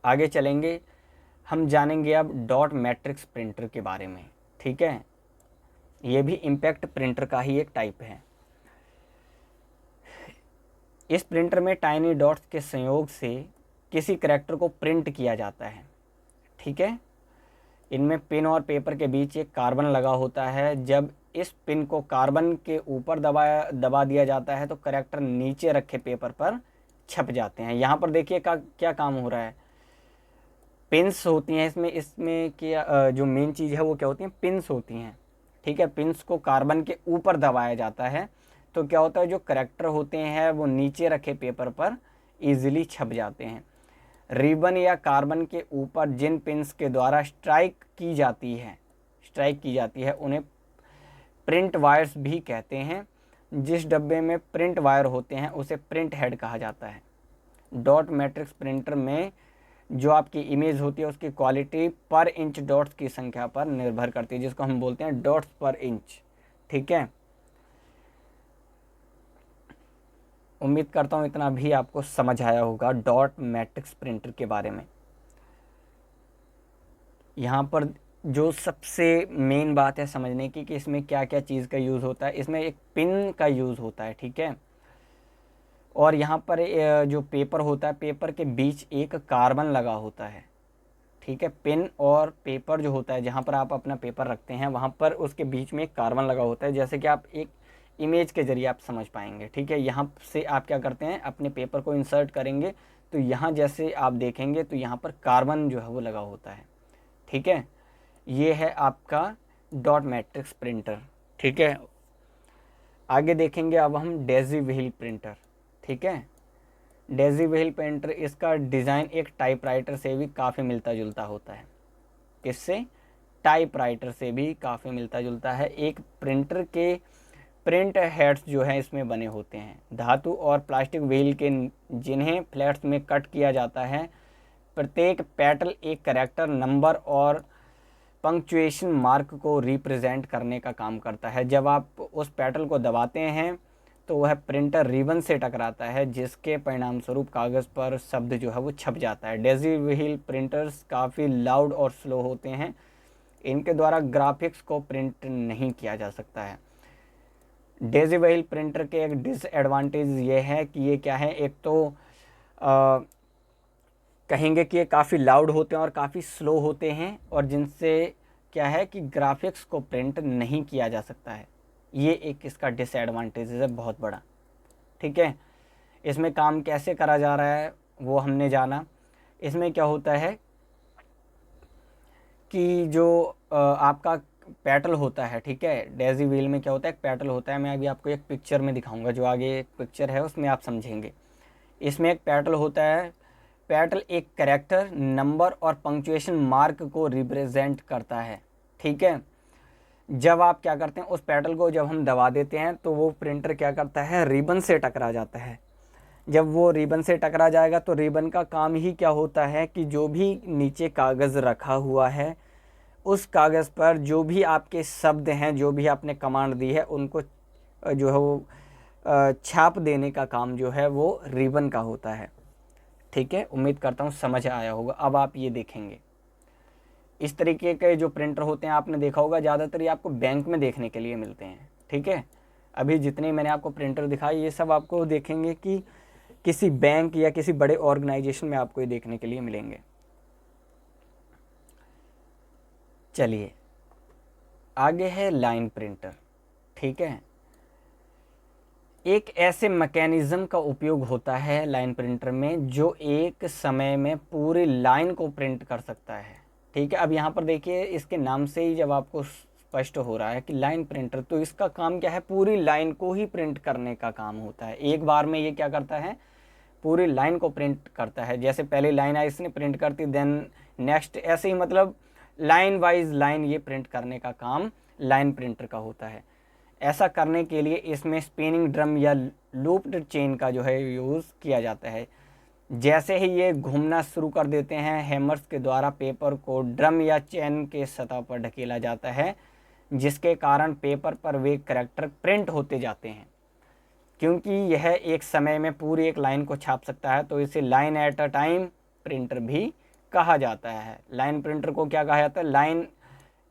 आगे चलेंगे, हम जानेंगे अब डॉट मैट्रिक्स प्रिंटर के बारे में, ठीक है। ये भी इम्पैक्ट प्रिंटर का ही एक टाइप है। इस प्रिंटर में टाइनी डॉट्स के संयोग से किसी करैक्टर को प्रिंट किया जाता है, ठीक है। इनमें पिन और पेपर के बीच एक कार्बन लगा होता है। जब इस पिन को कार्बन के ऊपर दबा दिया जाता है तो करैक्टर नीचे रखे पेपर पर छप जाते हैं। यहाँ पर देखिए क्या काम हो रहा है, पिन्स होती हैं इसमें क्या जो मेन चीज़ है वो क्या होती हैं, पिन्स होती हैं, ठीक है। पिन्स को कार्बन के ऊपर दबाया जाता है तो क्या होता है, जो करैक्टर होते हैं वो नीचे रखे पेपर पर ईजिली छप जाते हैं। रिबन या कार्बन के ऊपर जिन पिन्स के द्वारा स्ट्राइक की जाती है उन्हें प्रिंट वायर्स भी कहते हैं। जिस डब्बे में प्रिंट वायर होते हैं उसे प्रिंट हेड कहा जाता है। डॉट मैट्रिक्स प्रिंटर में जो आपकी इमेज होती है उसकी क्वालिटी पर इंच डॉट्स की संख्या पर निर्भर करती है, जिसको हम बोलते हैं डॉट्स पर इंच, ठीक है। उम्मीद करता हूँ इतना भी आपको समझ आया होगा डॉट मैट्रिक्स प्रिंटर के बारे में। यहाँ पर जो सबसे मेन बात है समझने की कि इसमें क्या क्या चीज़ का यूज़ होता है, इसमें एक पिन का यूज़ होता है, ठीक है। और यहाँ पर जो पेपर होता है, पेपर के बीच एक कार्बन लगा होता है, ठीक है। पिन और पेपर जो होता है, जहाँ पर आप अपना पेपर रखते हैं वहाँ पर उसके बीच में एक कार्बन लगा होता है, जैसे कि आप एक इमेज के ज़रिए आप समझ पाएंगे, ठीक है। यहाँ से आप क्या करते हैं, अपने पेपर को इंसर्ट करेंगे तो यहाँ जैसे आप देखेंगे तो यहाँ पर कार्बन जो है वो लगा होता है, ठीक है। ये है आपका डॉट मैट्रिक्स प्रिंटर, ठीक है। आगे देखेंगे अब हम डेजी व्हील प्रिंटर, ठीक है। डेजी व्हील प्रिंटर, इसका डिज़ाइन एक टाइपराइटर से भी काफ़ी मिलता जुलता होता है। किससे? टाइपराइटर से भी काफ़ी मिलता जुलता है। एक प्रिंटर के प्रिंट हेड्स जो हैं इसमें बने होते हैं धातु और प्लास्टिक व्हील के, जिन्हें फ्लैट्स में कट किया जाता है। प्रत्येक पैटल एक कैरेक्टर, नंबर और पंक्चुएशन मार्क को रिप्रेजेंट करने का काम करता है। जब आप उस पैटल को दबाते हैं तो वह प्रिंटर रिबन से टकराता है, जिसके परिणाम स्वरूप कागज़ पर शब्द जो है वो छप जाता है। डेजी व्हील प्रिंटर्स काफ़ी लाउड और स्लो होते हैं। इनके द्वारा ग्राफिक्स को प्रिंट नहीं किया जा सकता है। डेजी व्हील प्रिंटर के एक डिसएडवांटेज ये है कि ये क्या है, एक तो कहेंगे कि ये काफ़ी लाउड होते हैं और काफ़ी स्लो होते हैं, और जिनसे क्या है कि ग्राफिक्स को प्रिंट नहीं किया जा सकता है। ये एक इसका डिसएडवांटेज है बहुत बड़ा, ठीक है। इसमें काम कैसे करा जा रहा है वो हमने जाना। इसमें क्या होता है कि जो आपका पैटल होता है, ठीक है, डेजी व्हील में क्या होता है, एक पैटल होता है। मैं अभी आपको एक पिक्चर में दिखाऊंगा, जो आगे एक पिक्चर है उसमें आप समझेंगे। इसमें एक पैटल होता है। पैटल एक कैरेक्टर, नंबर और पंक्चुएशन मार्क को रिप्रेजेंट करता है, ठीक है। जब आप क्या करते हैं, उस पैटल को जब हम दबा देते हैं तो वो प्रिंटर क्या करता है, रिबन से टकरा जाता है। जब वो रिबन से टकरा जाएगा तो रिबन का काम ही क्या होता है कि जो भी नीचे कागज़ रखा हुआ है उस कागज़ पर जो भी आपके शब्द हैं, जो भी आपने कमांड दी है, उनको जो है वो छाप देने का काम जो है वो रिबन का होता है, ठीक है। उम्मीद करता हूँ समझ आया होगा। अब आप ये देखेंगे, इस तरीके के जो प्रिंटर होते हैं आपने देखा होगा, ज़्यादातर ये आपको बैंक में देखने के लिए मिलते हैं, ठीक है। अभी जितने मैंने आपको प्रिंटर दिखाए ये सब आपको देखेंगे कि किसी बैंक या किसी बड़े ऑर्गेनाइजेशन में आपको ये देखने के लिए मिलेंगे। चलिए आगे है लाइन प्रिंटर, ठीक है। एक ऐसे मैकेनिज़्म का उपयोग होता है लाइन प्रिंटर में जो एक समय में पूरी लाइन को प्रिंट कर सकता है, ठीक है। अब यहाँ पर देखिए इसके नाम से ही जब आपको स्पष्ट हो रहा है कि लाइन प्रिंटर, तो इसका काम क्या है, पूरी लाइन को ही प्रिंट करने का काम होता है। एक बार में ये क्या करता है, पूरी लाइन को प्रिंट करता है। जैसे पहले लाइन आई इसने प्रिंट करती, देन नेक्स्ट, ऐसे ही मतलब लाइन वाइज लाइन ये प्रिंट करने का काम लाइन प्रिंटर का होता है। ऐसा करने के लिए इसमें स्पिनिंग ड्रम या लूप्ड चेन का जो है यूज़ किया जाता है। जैसे ही ये घूमना शुरू कर देते हैं, हैमर्स के द्वारा पेपर को ड्रम या चेन के सतह पर ढकेला जाता है, जिसके कारण पेपर पर वे कैरेक्टर प्रिंट होते जाते हैं। क्योंकि यह एक समय में पूरी एक लाइन को छाप सकता है, तो इसे line at a time printer भी कहा जाता है। लाइन प्रिंटर को क्या कहा जाता है, line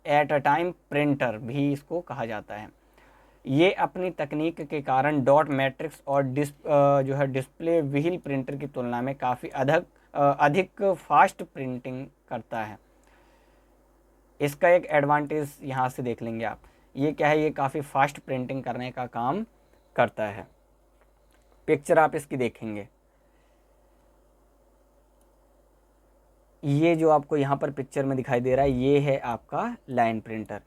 at a time printer भी इसको कहा जाता है। ये अपनी तकनीक के कारण डॉट मैट्रिक्स और जो है डिस्प्ले व्हील प्रिंटर की तुलना में काफ़ी अधिक फास्ट प्रिंटिंग करता है। इसका एक एडवांटेज यहाँ से देख लेंगे आप, ये क्या है, ये काफ़ी फास्ट प्रिंटिंग करने का काम करता है। पिक्चर आप इसकी देखेंगे, ये जो आपको यहाँ पर पिक्चर में दिखाई दे रहा है ये है आपका लाइन प्रिंटर।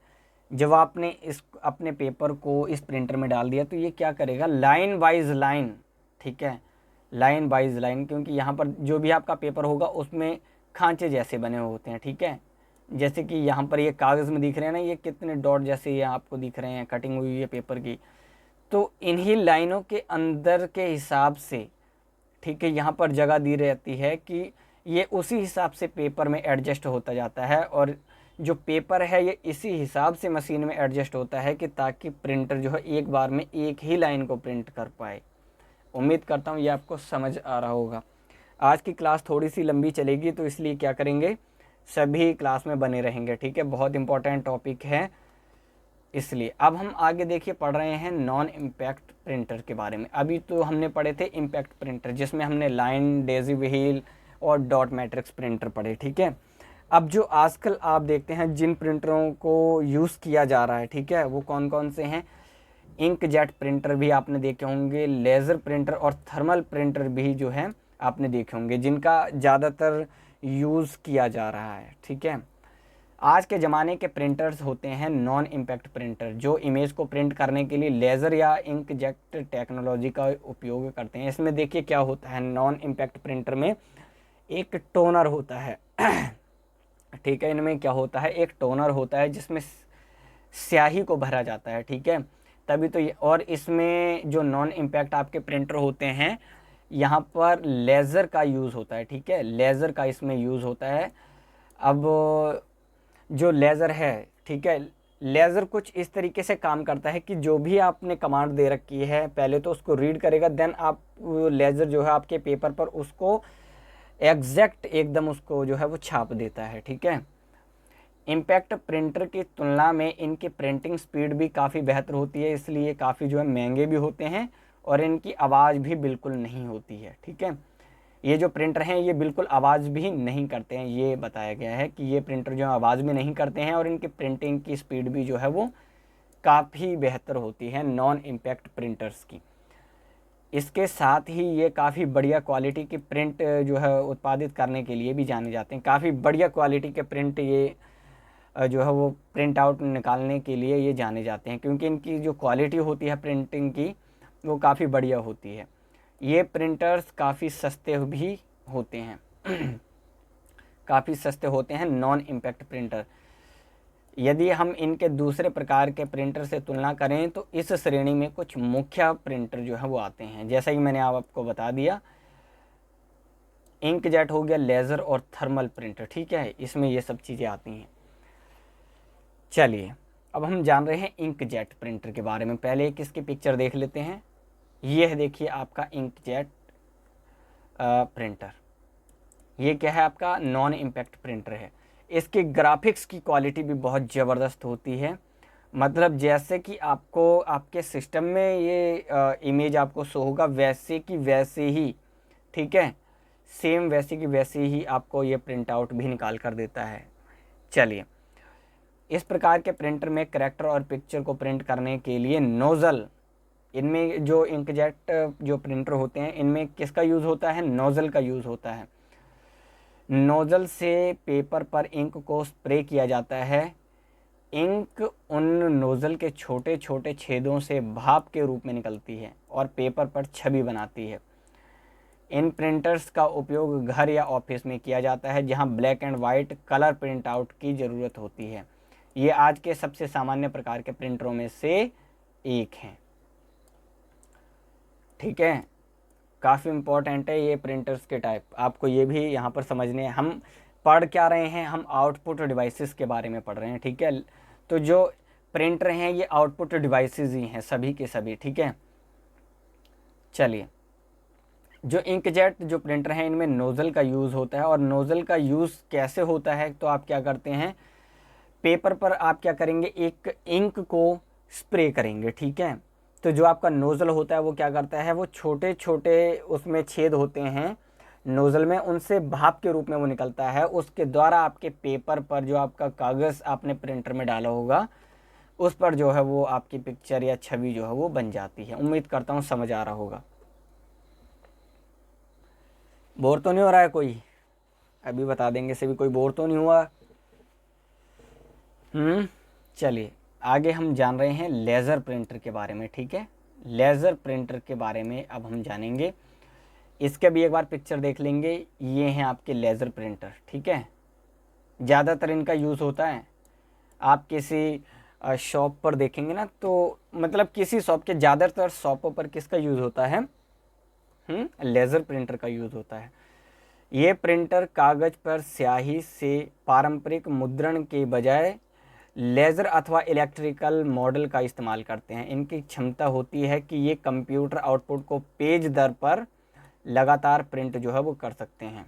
जब आपने इस अपने पेपर को इस प्रिंटर में डाल दिया तो ये क्या करेगा, लाइन वाइज लाइन, ठीक है, लाइन वाइज लाइन, क्योंकि यहाँ पर जो भी आपका पेपर होगा उसमें खांचे जैसे बने होते हैं, ठीक है। जैसे कि यहाँ पर ये कागज़ में दिख रहे हैं ना, ये कितने डॉट जैसे ये आपको दिख रहे हैं, कटिंग हुई है पेपर की, तो इन्हीं लाइनों के अंदर के हिसाब से, ठीक है, यहाँ पर जगह दी रहती है कि ये उसी हिसाब से पेपर में एडजस्ट होता जाता है, और जो पेपर है ये इसी हिसाब से मशीन में एडजस्ट होता है कि ताकि प्रिंटर जो है एक बार में एक ही लाइन को प्रिंट कर पाए। उम्मीद करता हूँ ये आपको समझ आ रहा होगा। आज की क्लास थोड़ी सी लंबी चलेगी, तो इसलिए क्या करेंगे, सभी क्लास में बने रहेंगे, ठीक है, बहुत इंपॉर्टेंट टॉपिक है इसलिए। अब हम आगे देखिए पढ़ रहे हैं नॉन इम्पैक्ट प्रिंटर के बारे में। अभी तो हमने पढ़े थे इम्पैक्ट प्रिंटर, जिसमें हमने लाइन, डेजी व्हील और डॉट मैट्रिक्स प्रिंटर पढ़े, ठीक है। अब जो आजकल आप देखते हैं जिन प्रिंटरों को यूज़ किया जा रहा है, ठीक है, वो कौन कौन से हैं, इंकजेट प्रिंटर भी आपने देखे होंगे, लेज़र प्रिंटर और थर्मल प्रिंटर भी जो है आपने देखे होंगे, जिनका ज़्यादातर यूज़ किया जा रहा है, ठीक है। आज के ज़माने के प्रिंटर्स होते हैं नॉन इम्पैक्ट प्रिंटर, जो इमेज को प्रिंट करने के लिए लेज़र या इंकजेट टेक्नोलॉजी का उपयोग करते हैं। इसमें देखिए क्या होता है, नॉन इम्पैक्ट प्रिंटर में एक टोनर होता है ठीक है, इनमें क्या होता है, एक टोनर होता है जिसमें स्याही को भरा जाता है, ठीक है, तभी तो ये। और इसमें जो नॉन इम्पैक्ट आपके प्रिंटर होते हैं, यहाँ पर लेज़र का यूज़ होता है, ठीक है, लेज़र का इसमें यूज़ होता है। अब जो लेज़र है, ठीक है, लेज़र कुछ इस तरीके से काम करता है कि जो भी आपने कमांड दे रखी है पहले तो उसको रीड करेगा, देन आप लेज़र जो है आपके पेपर पर उसको एग्जैक्ट एकदम उसको जो है वो छाप देता है, ठीक है। इम्पैक्ट प्रिंटर की तुलना में इनकी प्रिंटिंग स्पीड भी काफ़ी बेहतर होती है, इसलिए काफ़ी जो है महंगे भी होते हैं, और इनकी आवाज़ भी बिल्कुल नहीं होती है, ठीक है। ये जो प्रिंटर हैं ये बिल्कुल आवाज़ भी नहीं करते हैं, ये बताया गया है कि ये प्रिंटर जो है आवाज़ भी नहीं करते हैं, और इनकी प्रिंटिंग की स्पीड भी जो है वो काफ़ी बेहतर होती है नॉन इम्पैक्ट प्रिंटर्स की। इसके साथ ही ये काफ़ी बढ़िया क्वालिटी की प्रिंट जो है उत्पादित करने के लिए भी जाने जाते हैं। काफ़ी बढ़िया क्वालिटी के प्रिंट ये जो है वो प्रिंट आउट निकालने के लिए ये जाने जाते हैं, क्योंकि इनकी जो क्वालिटी होती है प्रिंटिंग की वो काफ़ी बढ़िया होती है। ये प्रिंटर्स काफ़ी सस्ते भी होते हैं काफ़ी सस्ते होते हैं नॉन इम्पैक्ट प्रिंटर। यदि हम इनके दूसरे प्रकार के प्रिंटर से तुलना करें तो इस श्रेणी में कुछ मुख्य प्रिंटर जो है वो आते हैं, जैसा कि मैंने आपको बता दिया, इंकजेट हो गया, लेज़र और थर्मल प्रिंटर, ठीक है, इसमें ये सब चीज़ें आती हैं। चलिए अब हम जान रहे हैं इंकजेट प्रिंटर के बारे में। पहले एक इसकी पिक्चर देख लेते हैं। ये है देखिए आपका इंकजेट प्रिंटर। ये क्या है, आपका नॉन इम्पैक्ट प्रिंटर है। इसके ग्राफिक्स की क्वालिटी भी बहुत ज़बरदस्त होती है। मतलब जैसे कि आपको आपके सिस्टम में ये इमेज आपको शो होगा वैसे की वैसे ही, ठीक है, सेम वैसे की वैसे ही आपको ये प्रिंट आउट भी निकाल कर देता है। चलिए, इस प्रकार के प्रिंटर में करैक्टर और पिक्चर को प्रिंट करने के लिए नोज़ल, इनमें जो इंकजेट जो प्रिंटर होते हैं इनमें किसका यूज़ होता है, नोज़ल का यूज़ होता है। नोज़ल से पेपर पर इंक को स्प्रे किया जाता है। इंक उन नोज़ल के छोटे छोटे छेदों से भाप के रूप में निकलती है और पेपर पर छवि बनाती है। इन प्रिंटर्स का उपयोग घर या ऑफिस में किया जाता है जहां black and white colour print out की ज़रूरत होती है। ये आज के सबसे सामान्य प्रकार के प्रिंटरों में से एक हैं। ठीक है, काफ़ी इम्पोर्टेंट है ये प्रिंटर्स के टाइप, आपको ये भी यहाँ पर समझने हैं। हम पढ़ क्या रहे हैं, हम आउटपुट डिवाइसेस के बारे में पढ़ रहे हैं। ठीक है, तो जो प्रिंटर हैं ये आउटपुट डिवाइसेस ही हैं सभी के सभी। ठीक है, चलिए, जो इंकजेट जो प्रिंटर हैं इनमें नोज़ल का यूज़ होता है। और नोज़ल का यूज़ कैसे होता है, तो आप क्या करते हैं, पेपर पर आप क्या करेंगे, एक इंक को स्प्रे करेंगे। ठीक है, तो जो आपका नोज़ल होता है वो क्या करता है, वो छोटे छोटे उसमें छेद होते हैं नोज़ल में, उनसे भाप के रूप में वो निकलता है। उसके द्वारा आपके पेपर पर जो आपका कागज़ आपने प्रिंटर में डाला होगा उस पर जो है वो आपकी पिक्चर या छवि जो है वो बन जाती है। उम्मीद करता हूँ समझ आ रहा होगा। बोर तो नहीं हो रहा है कोई, अभी बता देंगे से भी कोई बोर तो नहीं हुआ। चलिए, आगे हम जान रहे हैं लेज़र प्रिंटर के बारे में। ठीक है, लेज़र प्रिंटर के बारे में अब हम जानेंगे। इसके भी एक बार पिक्चर देख लेंगे। ये हैं आपके लेज़र प्रिंटर। ठीक है, ज़्यादातर इनका यूज़ होता है, आप किसी शॉप पर देखेंगे ना, तो मतलब किसी शॉप के ज़्यादातर शॉपों पर किसका यूज़ होता है, लेज़र प्रिंटर का यूज़ होता है। ये प्रिंटर कागज़ पर स्याही से पारंपरिक मुद्रण के बजाय लेज़र अथवा इलेक्ट्रिकल मॉडल का इस्तेमाल करते हैं। इनकी क्षमता होती है कि ये कंप्यूटर आउटपुट को पेज दर पर लगातार प्रिंट जो है वो कर सकते हैं।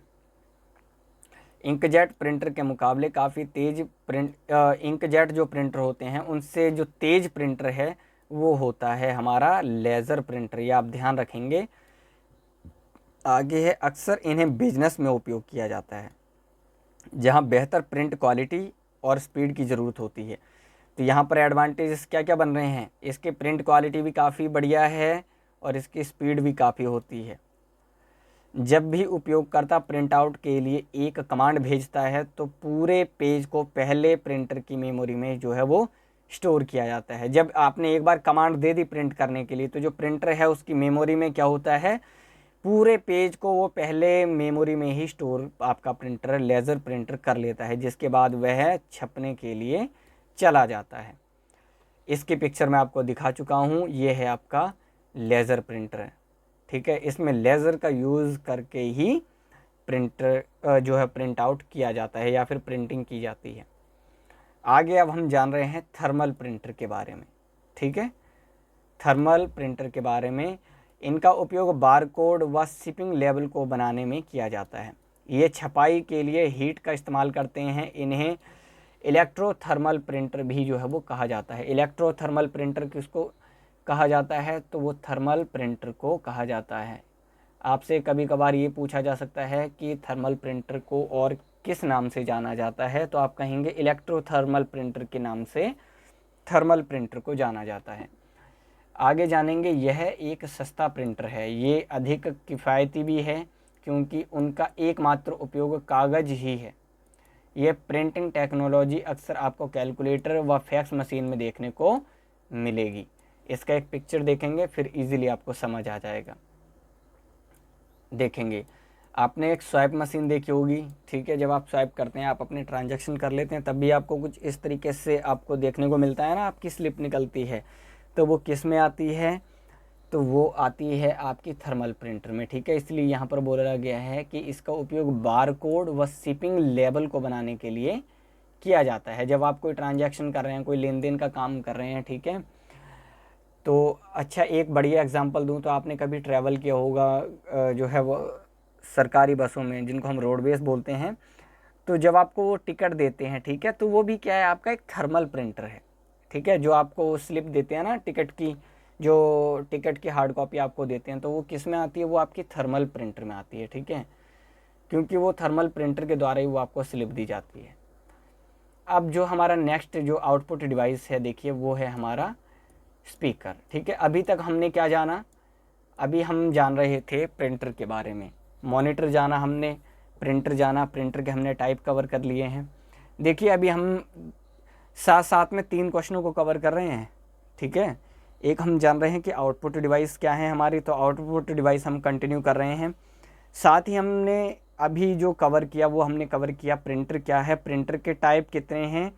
इंकजेट प्रिंटर के मुकाबले काफ़ी तेज़ इंकजेट जो प्रिंटर होते हैं उनसे जो तेज़ प्रिंटर है वो होता है हमारा लेज़र प्रिंटर। ये आप ध्यान रखेंगे। आगे है, अक्सर इन्हें बिजनेस में उपयोग किया जाता है जहां बेहतर प्रिंट क्वालिटी और स्पीड की ज़रूरत होती है। तो यहाँ पर एडवांटेजेस क्या क्या बन रहे हैं, इसके प्रिंट क्वालिटी भी काफ़ी बढ़िया है और इसकी स्पीड भी काफ़ी होती है। जब भी उपयोगकर्ता प्रिंट आउट के लिए एक कमांड भेजता है तो पूरे पेज को पहले प्रिंटर की मेमोरी में जो है वो स्टोर किया जाता है। जब आपने एक बार कमांड दे दी प्रिंट करने के लिए तो जो प्रिंटर है उसकी मेमोरी में क्या होता है, पूरे पेज को वो पहले मेमोरी में ही स्टोर आपका प्रिंटर लेज़र प्रिंटर कर लेता है, जिसके बाद वह छपने के लिए चला जाता है। इसकी पिक्चर मैं आपको दिखा चुका हूँ, ये है आपका लेज़र प्रिंटर। ठीक है, इसमें लेज़र का यूज़ करके ही प्रिंटर जो है प्रिंट आउट किया जाता है या फिर प्रिंटिंग की जाती है। आगे अब हम जान रहे हैं थर्मल प्रिंटर के बारे में। ठीक है, थर्मल प्रिंटर के बारे में, इनका उपयोग बारकोड व शिपिंग लेबल को बनाने में किया जाता है। ये छपाई के लिए हीट का इस्तेमाल करते हैं। इन्हें इलेक्ट्रोथर्मल प्रिंटर भी जो है वो कहा जाता है। इलेक्ट्रोथर्मल प्रिंटर किसको कहा जाता है, तो वो थर्मल प्रिंटर को कहा जाता है। आपसे कभी कभार ये पूछा जा सकता है कि थर्मल प्रिंटर को और किस नाम से जाना जाता है, तो आप कहेंगे इलेक्ट्रोथर्मल प्रिंटर के नाम से थर्मल प्रिंटर को जाना जाता है। आगे जानेंगे, यह एक सस्ता प्रिंटर है। ये अधिक किफ़ायती भी है क्योंकि उनका एकमात्र उपयोग कागज़ ही है। यह प्रिंटिंग टेक्नोलॉजी अक्सर आपको कैलकुलेटर व फैक्स मशीन में देखने को मिलेगी। इसका एक पिक्चर देखेंगे फिर इजीली आपको समझ आ जाएगा। देखेंगे, आपने एक स्वाइप मशीन देखी होगी। ठीक है, जब आप स्वाइप करते हैं, आप अपने ट्रांजैक्शन कर लेते हैं, तब भी आपको कुछ इस तरीके से आपको देखने को मिलता है ना, आपकी स्लिप निकलती है। तो वो किस में आती है, तो वो आती है आपकी थर्मल प्रिंटर में। ठीक है, इसलिए यहाँ पर बोला गया है कि इसका उपयोग बारकोड व शिपिंग लेबल को बनाने के लिए किया जाता है। जब आप कोई ट्रांजैक्शन कर रहे हैं, कोई लेन देन का काम कर रहे हैं, ठीक है, तो अच्छा एक बढ़िया एग्जांपल दूं तो आपने कभी ट्रैवल किया होगा जो है वो सरकारी बसों में, जिनको हम रोडवेज बोलते हैं, तो जब आपको वो टिकट देते हैं, ठीक है, तो वो भी क्या है, आपका एक थर्मल प्रिंटर है, ठीक है। जो आपको स्लिप देते हैं ना टिकट की, जो टिकट की हार्ड कॉपी आपको देते हैं, तो वो किस में आती है, वो आपकी थर्मल प्रिंटर में आती है, ठीक है, क्योंकि वो थर्मल प्रिंटर के द्वारा ही वो आपको स्लिप दी जाती है। अब जो हमारा नेक्स्ट जो आउटपुट डिवाइस है, देखिए वो है हमारा स्पीकर, ठीक है। अभी तक हमने क्या जाना, अभी हम जान रहे थे प्रिंटर के बारे में, मॉनिटर जाना हमने, प्रिंटर जाना, प्रिंटर के हमने टाइप कवर कर लिए हैं। देखिए अभी हम साथ साथ में 3 क्वेश्चनों को कवर कर रहे हैं, ठीक है। एक हम जान रहे हैं कि आउटपुट डिवाइस क्या है हमारी, तो आउटपुट डिवाइस हम कंटिन्यू कर रहे हैं। साथ ही हमने अभी जो कवर किया वो हमने कवर किया प्रिंटर क्या है, प्रिंटर के टाइप कितने हैं,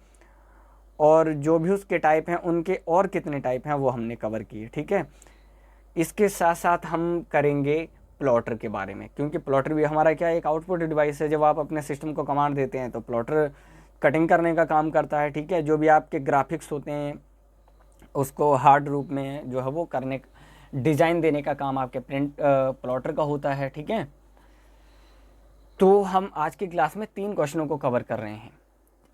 और जो भी उसके टाइप हैं उनके और कितने टाइप हैं वो हमने कवर किए, ठीक है। इसके साथ साथ हम करेंगे प्लॉटर के बारे में, क्योंकि प्लॉटर भी हमारा क्या है, एक आउटपुट डिवाइस है। जब आप अपने सिस्टम को कमांड देते हैं तो प्लॉटर कटिंग करने का काम करता है, ठीक है। जो भी आपके ग्राफिक्स होते हैं उसको हार्ड रूप में जो है वो करने, डिज़ाइन देने का काम आपके प्लॉटर का होता है, ठीक है। तो हम आज की क्लास में 3 क्वेश्चनों को कवर कर रहे हैं।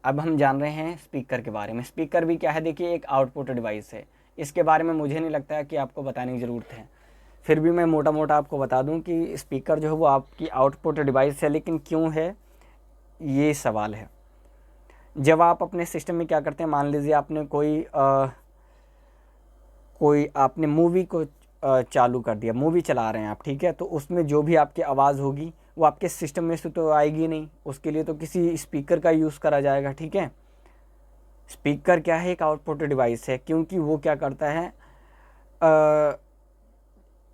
अब हम जान रहे हैं स्पीकर के बारे में। स्पीकर भी क्या है, देखिए एक आउटपुट डिवाइस है। इसके बारे में मुझे नहीं लगता है कि आपको बताने की ज़रूरत है, फिर भी मैं मोटा मोटा आपको बता दूं कि स्पीकर जो है वो आपकी आउटपुट डिवाइस है। लेकिन क्यों है, ये सवाल है। जब आप अपने सिस्टम में क्या करते हैं, मान लीजिए आपने कोई आपने मूवी को चालू कर दिया, मूवी चला रहे हैं आप, ठीक है, तो उसमें जो भी आपकी आवाज़ होगी वो आपके सिस्टम में से तो आएगी नहीं, उसके लिए तो किसी स्पीकर का यूज़ करा जाएगा, ठीक है। स्पीकर क्या है, एक आउटपुट डिवाइस है, क्योंकि वो क्या करता है,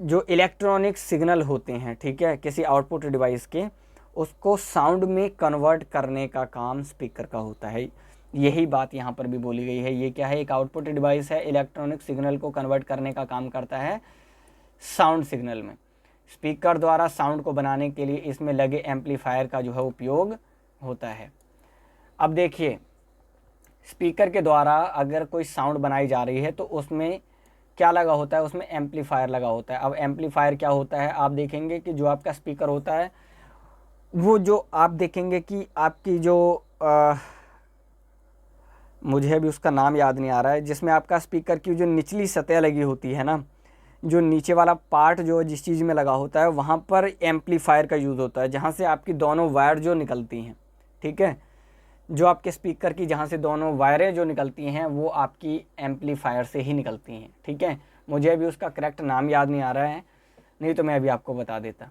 जो इलेक्ट्रॉनिक सिग्नल होते हैं, ठीक है, किसी आउटपुट डिवाइस के, उसको साउंड में कन्वर्ट करने का काम स्पीकर का होता है। यही बात यहाँ पर भी बोली गई है। ये क्या है, एक आउटपुट डिवाइस है, इलेक्ट्रॉनिक सिग्नल को कन्वर्ट करने का काम करता है साउंड सिग्नल में। स्पीकर द्वारा साउंड को बनाने के लिए इसमें लगे एम्पलीफायर का जो है उपयोग होता है। अब देखिए स्पीकर के द्वारा अगर कोई साउंड बनाई जा रही है तो उसमें क्या लगा होता है, उसमें एम्पलीफायर लगा होता है। अब एम्पलीफायर क्या होता है, आप देखेंगे कि जो आपका स्पीकर होता है वो जो आप देखेंगे कि आपकी जो मुझे अभी उसका नाम याद नहीं आ रहा है, जिसमें आपका स्पीकर की जो निचली सतह लगी होती है ना, जो नीचे वाला पार्ट जो जिस चीज़ में लगा होता है वहाँ पर एम्पलीफायर का यूज़ होता है, जहाँ से आपकी दोनों वायर जो निकलती हैं, ठीक है, जो आपके स्पीकर की जहाँ से दोनों वायरें जो निकलती हैं वो आपकी एम्पलीफायर से ही निकलती हैं, ठीक है। मुझे अभी उसका करेक्ट नाम याद नहीं आ रहा है, नहीं तो मैं अभी आपको बता देता।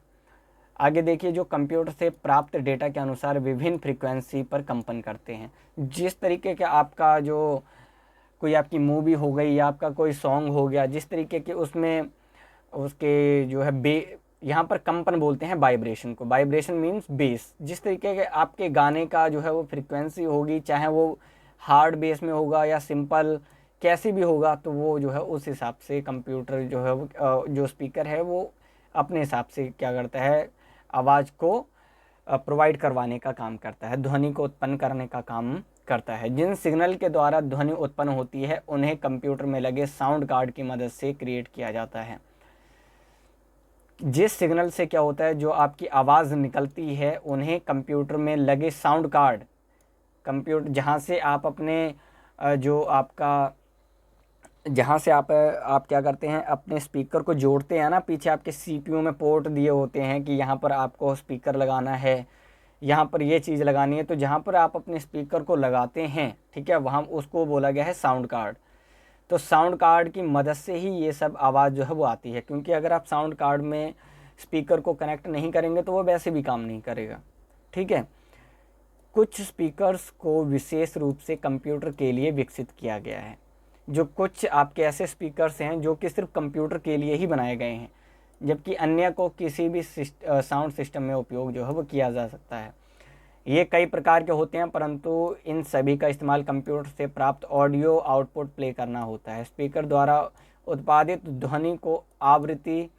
आगे देखिए, जो कंप्यूटर से प्राप्त डेटा के अनुसार विभिन्न फ्रीक्वेंसी पर कंपन करते हैं। जिस तरीके के आपका जो कोई आपकी मूवी हो गई या आपका कोई सॉन्ग हो गया, जिस तरीके के उसमें उसके जो है यहाँ पर कंपन बोलते हैं वाइब्रेशन को, वाइब्रेशन मीन्स बेस। जिस तरीके के आपके गाने का जो है वो फ्रीक्वेंसी होगी, चाहे वो हार्ड बेस में होगा या सिंपल कैसी भी होगा, तो वो जो है उस हिसाब से कंप्यूटर जो है वो जो स्पीकर है वो अपने हिसाब से क्या करता है, आवाज़ को प्रोवाइड करवाने का काम करता है, ध्वनि को उत्पन्न करने का काम करता है। जिन सिग्नल के द्वारा ध्वनि उत्पन्न होती है उन्हें कंप्यूटर में लगे साउंड कार्ड की मदद से क्रिएट किया जाता है। जिस सिग्नल से क्या होता है, जो आपकी आवाज़ निकलती है उन्हें कंप्यूटर में लगे साउंड कार्ड, कंप्यूटर जहाँ से आप अपने जो आपका जहाँ से आप क्या करते हैं, अपने स्पीकर को जोड़ते हैं ना, पीछे आपके सीपीयू में पोर्ट दिए होते हैं कि यहाँ पर आपको स्पीकर लगाना है, यहाँ पर ये चीज़ लगानी है, तो जहाँ पर आप अपने स्पीकर को लगाते हैं, ठीक है, वहाँ उसको बोला गया है साउंड कार्ड। तो साउंड कार्ड की मदद से ही ये सब आवाज़ जो है वो आती है, क्योंकि अगर आप साउंड कार्ड में स्पीकर को कनेक्ट नहीं करेंगे तो वो वैसे भी काम नहीं करेगा, ठीक है। कुछ स्पीकर्स को विशेष रूप से कंप्यूटर के लिए विकसित किया गया है। जो कुछ आपके ऐसे स्पीकर्स हैं जो कि सिर्फ कंप्यूटर के लिए ही बनाए गए हैं, जबकि अन्य को किसी भी साउंड सिस्टम में उपयोग जो है वो किया जा सकता है। ये कई प्रकार के होते हैं, परंतु इन सभी का इस्तेमाल कंप्यूटर से प्राप्त ऑडियो आउटपुट प्ले करना होता है। स्पीकर द्वारा उत्पादित ध्वनि को आवृत्ति,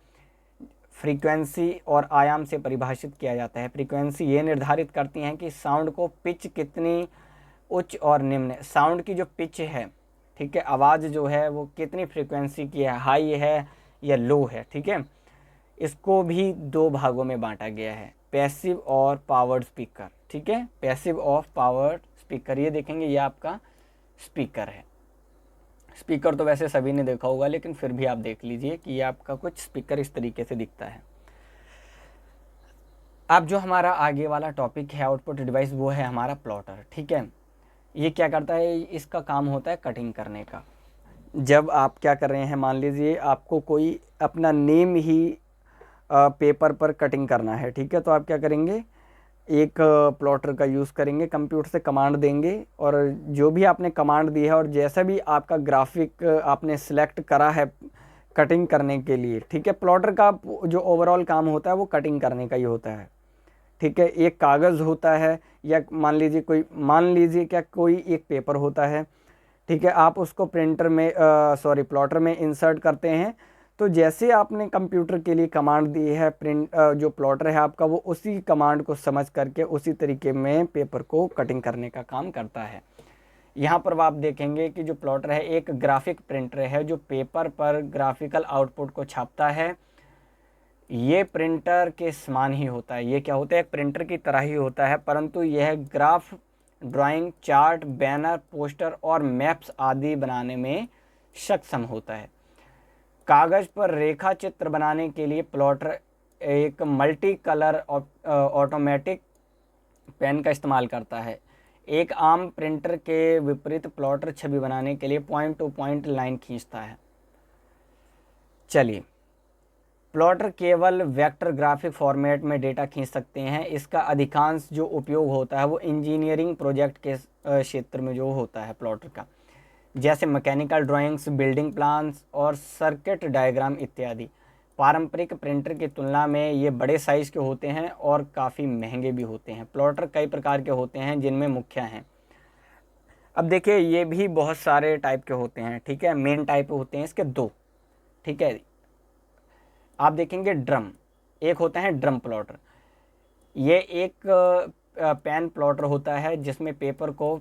फ्रीक्वेंसी और आयाम से परिभाषित किया जाता है। फ्रीक्वेंसी ये निर्धारित करती हैं कि साउंड को पिच कितनी उच्च और निम्न, साउंड की जो पिच है, ठीक है, आवाज़ जो है वो कितनी फ्रीक्वेंसी की है, हाई है या लो है, ठीक है। इसको भी 2 भागों में बांटा गया है, पैसिव और पावर्ड स्पीकर, ठीक है, पैसिव ऑफ पावर स्पीकर, ये देखेंगे ये आपका स्पीकर है। स्पीकर तो वैसे सभी ने देखा होगा, लेकिन फिर भी आप देख लीजिए कि ये आपका कुछ स्पीकर इस तरीके से दिखता है। अब जो हमारा आगे वाला टॉपिक है आउटपुट डिवाइस, वो है हमारा प्लॉटर, ठीक है। ये क्या करता है, इसका काम होता है कटिंग करने का। जब आप क्या कर रहे हैं, मान लीजिए आपको कोई अपना नेम ही पेपर पर कटिंग करना है, ठीक है, तो आप क्या करेंगे, एक प्लॉटर का यूज़ करेंगे, कंप्यूटर से कमांड देंगे, और जो भी आपने कमांड दी है और जैसा भी आपका ग्राफिक आपने सेलेक्ट करा है कटिंग करने के लिए, ठीक है, प्लॉटर का जो ओवरऑल काम होता है वो कटिंग करने का ही होता है, ठीक है। एक कागज़ होता है, या मान लीजिए क्या कोई एक पेपर होता है, ठीक है, आप उसको प्रिंटर में प्लॉटर में इंसर्ट करते हैं। तो जैसे आपने कंप्यूटर के लिए कमांड दी है, जो प्लॉटर है आपका वो उसी कमांड को समझ करके उसी तरीके में पेपर को कटिंग करने का काम करता है। यहाँ पर आप देखेंगे कि जो प्लॉटर है एक ग्राफिक प्रिंटर है जो पेपर पर ग्राफिकल आउटपुट को छापता है। ये प्रिंटर के समान ही होता है, ये क्या होता है, एक प्रिंटर की तरह ही होता है, परंतु यह graph, drawing, chart, banner, poster और मैप्स आदि बनाने में सक्षम होता है। कागज़ पर रेखा चित्र बनाने के लिए प्लॉटर एक मल्टी कलर ऑटोमेटिक पेन का इस्तेमाल करता है। एक आम प्रिंटर के विपरीत प्लॉटर छवि बनाने के लिए पॉइंट टू पॉइंट लाइन खींचता है। चलिए, प्लॉटर केवल वेक्टर ग्राफिक फॉर्मेट में डेटा खींच सकते हैं। इसका अधिकांश जो उपयोग होता है वो इंजीनियरिंग प्रोजेक्ट के क्षेत्र में जो होता है प्लॉटर का, जैसे मैकेनिकल ड्राइंग्स, बिल्डिंग प्लान्स और सर्किट डायग्राम इत्यादि। पारंपरिक प्रिंटर की तुलना में ये बड़े साइज़ के होते हैं और काफ़ी महंगे भी होते हैं। प्लॉटर कई प्रकार के होते हैं जिनमें मुख्य हैं, अब देखिए ये भी बहुत सारे टाइप के होते हैं, ठीक है, मेन टाइप होते हैं इसके दो, ठीक है। आप देखेंगे ड्रम, एक होता है ड्रम प्लॉटर। ये एक पेन प्लॉटर होता है जिसमें पेपर को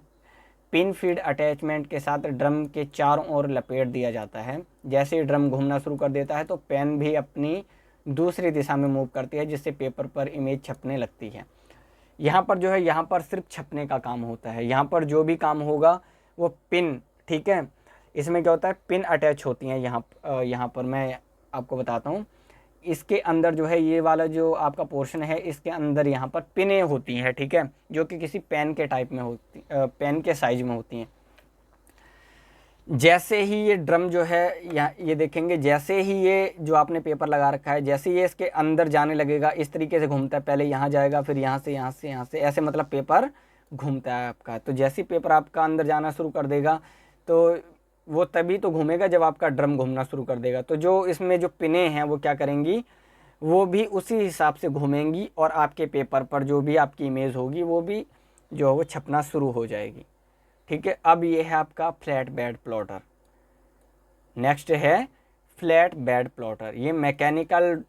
पिन फीड अटैचमेंट के साथ ड्रम के चारों ओर लपेट दिया जाता है। जैसे ही ड्रम घूमना शुरू कर देता है तो पेन भी अपनी दूसरी दिशा में मूव करती है, जिससे पेपर पर इमेज छपने लगती है। यहाँ पर जो है, यहाँ पर सिर्फ छपने का काम होता है, यहाँ पर जो भी काम होगा वो पिन, ठीक है, इसमें क्या होता है, पिन अटैच होती हैं। यहाँ पर मैं आपको बताता हूँ, इसके अंदर जो है ये वाला जो आपका पोर्शन है, इसके अंदर यहाँ पर पिनें होती हैं, ठीक है, जो कि किसी पेन के टाइप में होती, पेन के साइज में होती हैं। जैसे ही ये ड्रम जो है, यहाँ ये देखेंगे, जैसे ही ये जो आपने पेपर लगा रखा है, जैसे ये इसके अंदर जाने लगेगा, इस तरीके से घूमता है, पहले यहाँ जाएगा, फिर यहाँ से, यहाँ से, यहाँ से, ऐसे मतलब पेपर घूमता है आपका। तो जैसे ही पेपर आपका अंदर जाना शुरू कर देगा तो वो तभी तो घूमेगा जब आपका ड्रम घूमना शुरू कर देगा। तो जो इसमें जो पिनें हैं वो क्या करेंगी, वो भी उसी हिसाब से घूमेंगी और आपके पेपर पर जो भी आपकी इमेज होगी वो भी जो है वो छपना शुरू हो जाएगी, ठीक है। अब ये है आपका फ्लैट बेड प्लॉटर। नेक्स्ट है फ्लैट बेड प्लॉटर। ये मैकेनिकल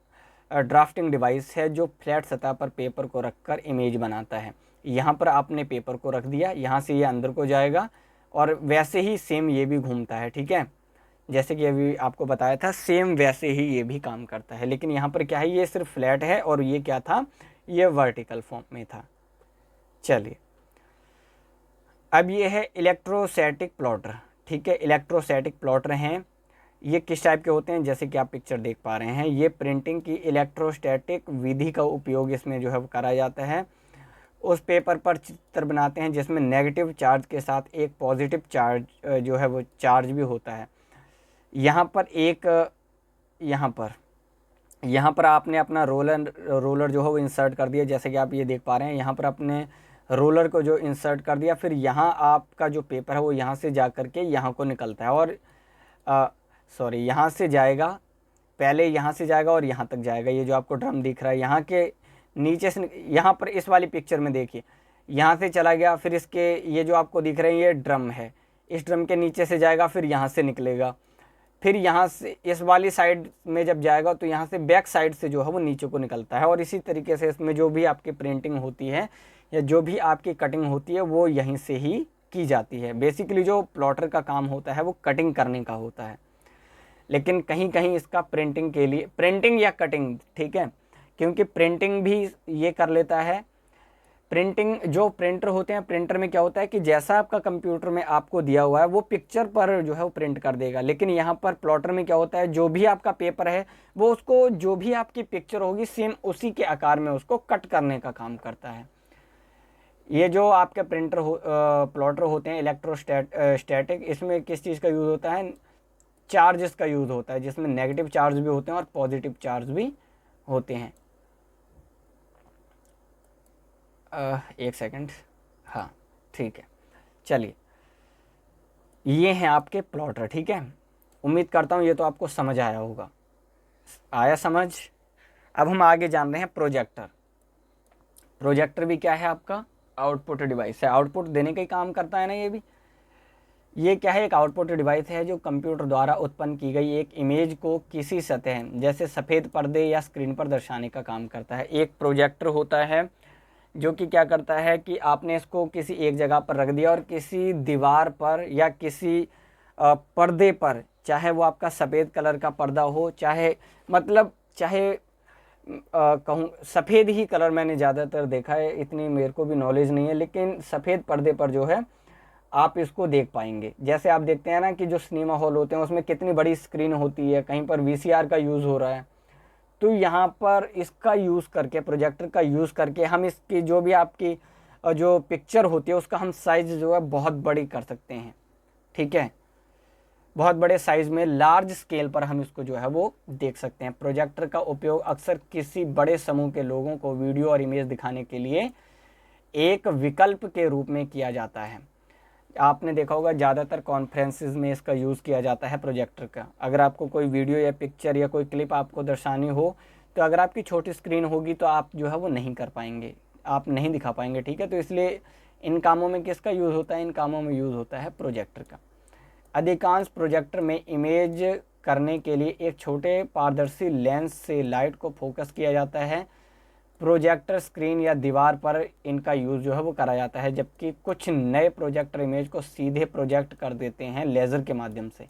ड्राफ्टिंग डिवाइस है जो फ्लैट सतह पर पेपर को रखकर इमेज बनाता है। यहाँ पर आपने पेपर को रख दिया, यहाँ से ये अंदर को जाएगा और वैसे ही सेम ये भी घूमता है, ठीक है, जैसे कि अभी आपको बताया था, सेम वैसे ही ये भी काम करता है। लेकिन यहाँ पर क्या है, ये सिर्फ फ्लैट है और ये क्या था, ये वर्टिकल फॉर्म में था। चलिए, अब ये है इलेक्ट्रोस्टैटिक प्लॉटर, ठीक है। इलेक्ट्रोस्टैटिक प्लॉटर हैं, ये किस टाइप के होते हैं, जैसे कि आप पिक्चर देख पा रहे हैं, ये प्रिंटिंग की इलेक्ट्रोस्टैटिक विधि का उपयोग इसमें जो है वो करा जाता है। उस पेपर पर चित्र बनाते हैं जिसमें नेगेटिव चार्ज के साथ एक पॉजिटिव चार्ज जो है वो चार्ज भी होता है। यहाँ पर आपने अपना रोलर जो है वो इंसर्ट कर दिया, जैसे कि आप ये देख पा रहे हैं, यहाँ पर अपने रोलर को जो इंसर्ट कर दिया, फिर यहाँ आपका जो पेपर है वो यहाँ से जा कर के यहाँ को निकलता है और यहाँ से जाएगा, पहले यहाँ से जाएगा और यहाँ तक जाएगा। ये जो आपको ड्रम दिख रहा है, यहाँ के नीचे से, यहाँ पर इस वाली पिक्चर में देखिए, यहाँ से चला गया, फिर इसके ये जो आपको दिख रहे हैं ये ड्रम है, इस ड्रम के नीचे से जाएगा, फिर यहाँ से निकलेगा, फिर यहाँ से इस वाली साइड में जब जाएगा तो यहाँ से बैक साइड से जो है वो नीचे को निकलता है। और इसी तरीके से इसमें जो भी आपकी प्रिंटिंग होती है या जो भी आपकी कटिंग होती है वो यहीं से ही की जाती है। बेसिकली जो प्लॉटर का काम होता है वो कटिंग करने का होता है, लेकिन कहीं कहीं इसका प्रिंटिंग के लिए, प्रिंटिंग या कटिंग, ठीक है, क्योंकि प्रिंटिंग भी ये कर लेता है, प्रिंटिंग जो प्रिंटर होते हैं, प्रिंटर में क्या होता है कि जैसा आपका कंप्यूटर में आपको दिया हुआ है वो पिक्चर पर जो है वो प्रिंट कर देगा। लेकिन यहाँ पर प्लॉटर में क्या होता है, जो भी आपका पेपर है वो उसको, जो भी आपकी पिक्चर होगी सेम उसी के आकार में उसको कट करने का काम करता है। ये जो आपके प्रिंटर प्लॉटर होते हैं इलेक्ट्रोस्टैटिक, इसमें किस चीज़ का यूज़ होता है, चार्जेस का यूज़ होता है, जिसमें नेगेटिव चार्ज भी होते हैं और पॉजिटिव चार्ज भी होते हैं। एक सेकंड, हाँ ठीक है, चलिए ये हैं आपके प्लॉटर। ठीक है, उम्मीद करता हूँ ये तो आपको समझ आया होगा। आया समझ? अब हम आगे जान रहे हैं प्रोजेक्टर। प्रोजेक्टर भी क्या है, आपका आउटपुट डिवाइस है, आउटपुट देने का ही काम करता है ना ये भी। ये क्या है, एक आउटपुट डिवाइस है जो कंप्यूटर द्वारा उत्पन्न की गई एक इमेज को किसी सतह जैसे सफ़ेद पर्दे या स्क्रीन पर दर्शाने का काम करता है। एक प्रोजेक्टर होता है जो कि क्या करता है कि आपने इसको किसी एक जगह पर रख दिया और किसी दीवार पर या किसी पर्दे पर, चाहे वो आपका सफ़ेद कलर का पर्दा हो, चाहे मतलब चाहे कहूँ सफ़ेद ही कलर, मैंने ज़्यादातर देखा है, इतनी मेरे को भी नॉलेज नहीं है, लेकिन सफ़ेद पर्दे पर जो है आप इसको देख पाएंगे। जैसे आप देखते हैं ना कि जो सिनेमा हॉल होते हैं उसमें कितनी बड़ी स्क्रीन होती है, कहीं पर वीसीआर का यूज़ हो रहा है, तो यहाँ पर इसका यूज़ करके, प्रोजेक्टर का यूज़ करके हम इसकी जो भी आपकी जो पिक्चर होती है उसका हम साइज़ जो है बहुत बड़ी कर सकते हैं। ठीक है, बहुत बड़े साइज़ में, लार्ज स्केल पर हम इसको जो है वो देख सकते हैं। प्रोजेक्टर का उपयोग अक्सर किसी बड़े समूह के लोगों को वीडियो और इमेज दिखाने के लिए एक विकल्प के रूप में किया जाता है। आपने देखा होगा ज़्यादातर कॉन्फ्रेंसेस में इसका यूज़ किया जाता है प्रोजेक्टर का। अगर आपको कोई वीडियो या पिक्चर या कोई क्लिप आपको दर्शानी हो, तो अगर आपकी छोटी स्क्रीन होगी तो आप जो है वो नहीं कर पाएंगे, आप नहीं दिखा पाएंगे। ठीक है, तो इसलिए इन कामों में किसका यूज़ होता है, इन कामों में यूज़ होता है प्रोजेक्टर का। अधिकांश प्रोजेक्टर में इमेज करने के लिए एक छोटे पारदर्शी लेंस से लाइट को फोकस किया जाता है। प्रोजेक्टर स्क्रीन या दीवार पर इनका यूज़ जो है वो करा जाता है, जबकि कुछ नए प्रोजेक्टर इमेज को सीधे प्रोजेक्ट कर देते हैं लेज़र के माध्यम से।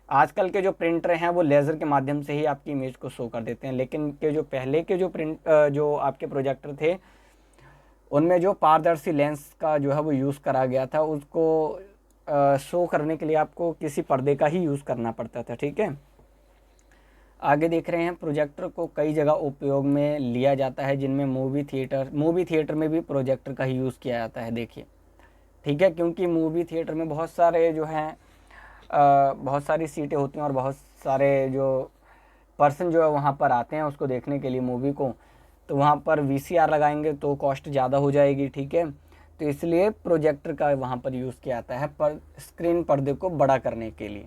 आजकल के जो प्रिंटर हैं वो लेज़र के माध्यम से ही आपकी इमेज को शो कर देते हैं, लेकिन के जो पहले के जो आपके प्रोजेक्टर थे उनमें जो पारदर्शी लेंस का जो है वो यूज़ करा गया था, उसको शो करने के लिए आपको किसी पर्दे का ही यूज़ करना पड़ता था। ठीक है, आगे देख रहे हैं, प्रोजेक्टर को कई जगह उपयोग में लिया जाता है, जिनमें मूवी थिएटर में भी प्रोजेक्टर का ही यूज़ किया जाता है। देखिए, ठीक है, क्योंकि मूवी थिएटर में बहुत सारे जो हैं बहुत सारी सीटें होती हैं और बहुत सारे जो पर्सन जो है वहाँ पर आते हैं उसको देखने के लिए मूवी को, तो वहाँ पर वीसीआर लगाएंगे तो कॉस्ट ज़्यादा हो जाएगी। ठीक है, तो इसलिए प्रोजेक्टर का वहाँ पर यूज़ किया जाता है पर स्क्रीन पर्दे को बड़ा करने के लिए।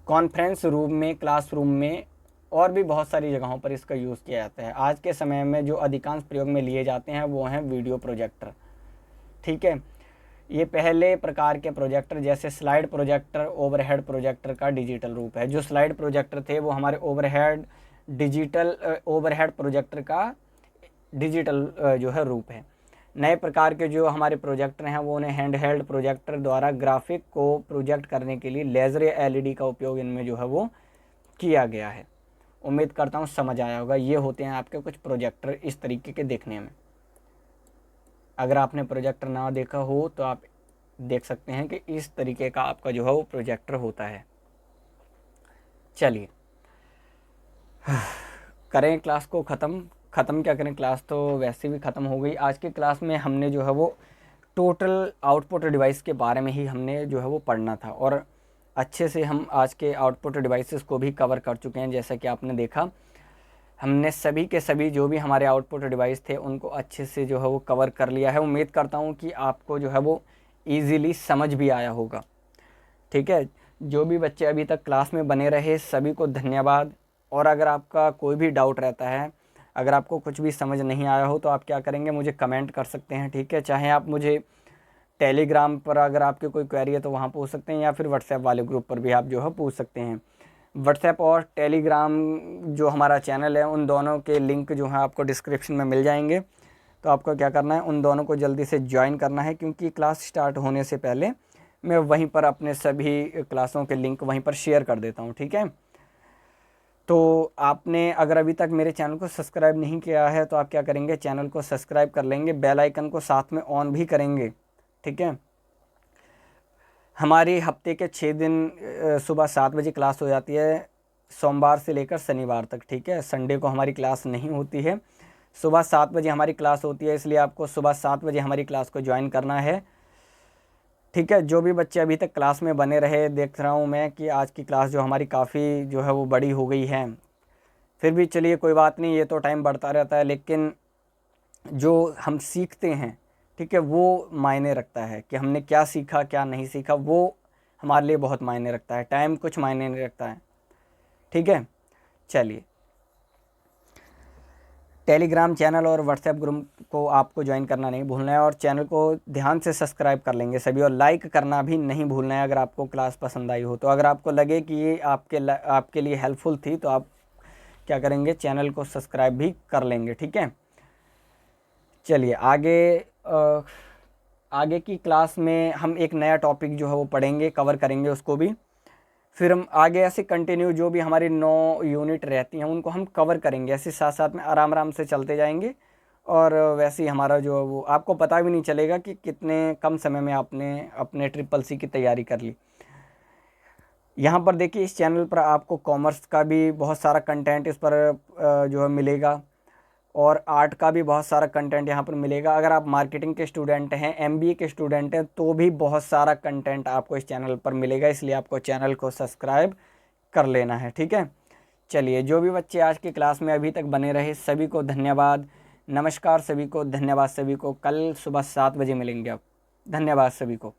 कॉन्फ्रेंस रूम में, क्लासरूम में और भी बहुत सारी जगहों पर इसका यूज़ किया जाता है। आज के समय में जो अधिकांश प्रयोग में लिए जाते हैं वो हैं वीडियो प्रोजेक्टर। ठीक है, ये पहले प्रकार के प्रोजेक्टर जैसे स्लाइड प्रोजेक्टर, ओवरहेड प्रोजेक्टर का डिजिटल रूप है। जो स्लाइड प्रोजेक्टर थे वो हमारे ओवरहेड प्रोजेक्टर का डिजिटल जो है रूप है। नए प्रकार के जो हमारे प्रोजेक्टर हैं वो उन्हें हैंडहेल्ड प्रोजेक्टर द्वारा ग्राफिक को प्रोजेक्ट करने के लिए लेज़र या एलईडी का उपयोग इनमें जो है वो किया गया है। उम्मीद करता हूँ समझ आया होगा। ये होते हैं आपके कुछ प्रोजेक्टर इस तरीके के देखने में। अगर आपने प्रोजेक्टर ना देखा हो तो आप देख सकते हैं कि इस तरीके का आपका जो है वो प्रोजेक्टर होता है। चलिए करें क्लास को ख़त्म क्या करें, क्लास तो वैसे भी ख़त्म हो गई। आज की क्लास में हमने जो है वो टोटल आउटपुट डिवाइस के बारे में ही हमने जो है वो पढ़ना था और अच्छे से हम आज के आउटपुट डिवाइसेस को भी कवर कर चुके हैं। जैसा कि आपने देखा, हमने सभी के सभी जो भी हमारे आउटपुट डिवाइस थे उनको अच्छे से जो है वो कवर कर लिया है। उम्मीद करता हूँ कि आपको जो है वो ईज़िली समझ भी आया होगा। ठीक है, जो भी बच्चे अभी तक क्लास में बने रहे सभी को धन्यवाद। और अगर आपका कोई भी डाउट रहता है, अगर आपको कुछ भी समझ नहीं आया हो तो आप क्या करेंगे, मुझे कमेंट कर सकते हैं। ठीक है, चाहे आप मुझे टेलीग्राम पर अगर आपकी कोई क्वेरी है तो वहाँ पूछ सकते हैं, या फिर व्हाट्सएप वाले ग्रुप पर भी आप जो है पूछ सकते हैं। व्हाट्सएप और टेलीग्राम जो हमारा चैनल है उन दोनों के लिंक जो है आपको डिस्क्रिप्शन में मिल जाएंगे। तो आपको क्या करना है, उन दोनों को जल्दी से ज्वाइन करना है, क्योंकि क्लास स्टार्ट होने से पहले मैं वहीं पर अपने सभी क्लासों के लिंक वहीं पर शेयर कर देता हूँ। ठीक है, तो आपने अगर अभी तक मेरे चैनल को सब्सक्राइब नहीं किया है तो आप क्या करेंगे, चैनल को सब्सक्राइब कर लेंगे, बेल आइकन को साथ में ऑन भी करेंगे, ठीक है। हमारी हफ्ते के 6 दिन सुबह 7 बजे क्लास हो जाती है, सोमवार से लेकर शनिवार तक, ठीक है। संडे को हमारी क्लास नहीं होती है, सुबह 7 बजे हमारी क्लास होती है, इसलिए आपको सुबह 7 बजे हमारी क्लास को ज्वाइन करना है, ठीक है। जो भी बच्चे अभी तक क्लास में बने रहे, देख रहा हूँ मैं कि आज की क्लास जो हमारी काफ़ी जो है वो बड़ी हो गई है। फिर भी चलिए कोई बात नहीं, ये तो टाइम बढ़ता रहता है, लेकिन जो हम सीखते हैं, ठीक है, वो मायने रखता है कि हमने क्या सीखा क्या नहीं सीखा, वो हमारे लिए बहुत मायने रखता है। टाइम कुछ मायने नहीं रखता है, ठीक है। चलिए, टेलीग्राम चैनल और व्हाट्सएप ग्रुप को आपको ज्वाइन करना नहीं भूलना है, और चैनल को ध्यान से सब्सक्राइब कर लेंगे सभी, और लाइक करना भी नहीं भूलना है अगर आपको क्लास पसंद आई हो। तो अगर आपको लगे कि ये आपके लिए हेल्पफुल थी तो आप क्या करेंगे, चैनल को सब्सक्राइब भी कर लेंगे, ठीक है। चलिए आगे की क्लास में हम एक नया टॉपिक जो है वो पढ़ेंगे, कवर करेंगे उसको भी। फिर हम आगे ऐसे कंटिन्यू जो भी हमारी 9 यूनिट रहती हैं उनको हम कवर करेंगे, ऐसे साथ साथ में आराम आराम से चलते जाएंगे। और वैसे ही हमारा जो वो आपको पता भी नहीं चलेगा कि कितने कम समय में आपने अपने ट्रिपल सी की तैयारी कर ली। यहाँ पर देखिए, इस चैनल पर आपको कॉमर्स का भी बहुत सारा कंटेंट इस पर जो है मिलेगा, और आर्ट का भी बहुत सारा कंटेंट यहाँ पर मिलेगा। अगर आप मार्केटिंग के स्टूडेंट हैं, एमबीए के स्टूडेंट हैं, तो भी बहुत सारा कंटेंट आपको इस चैनल पर मिलेगा, इसलिए आपको चैनल को सब्सक्राइब कर लेना है, ठीक है। चलिए, जो भी बच्चे आज की क्लास में अभी तक बने रहे सभी को धन्यवाद, नमस्कार सभी को, धन्यवाद सभी को। कल सुबह 7 बजे मिलेंगे आप, धन्यवाद सभी को।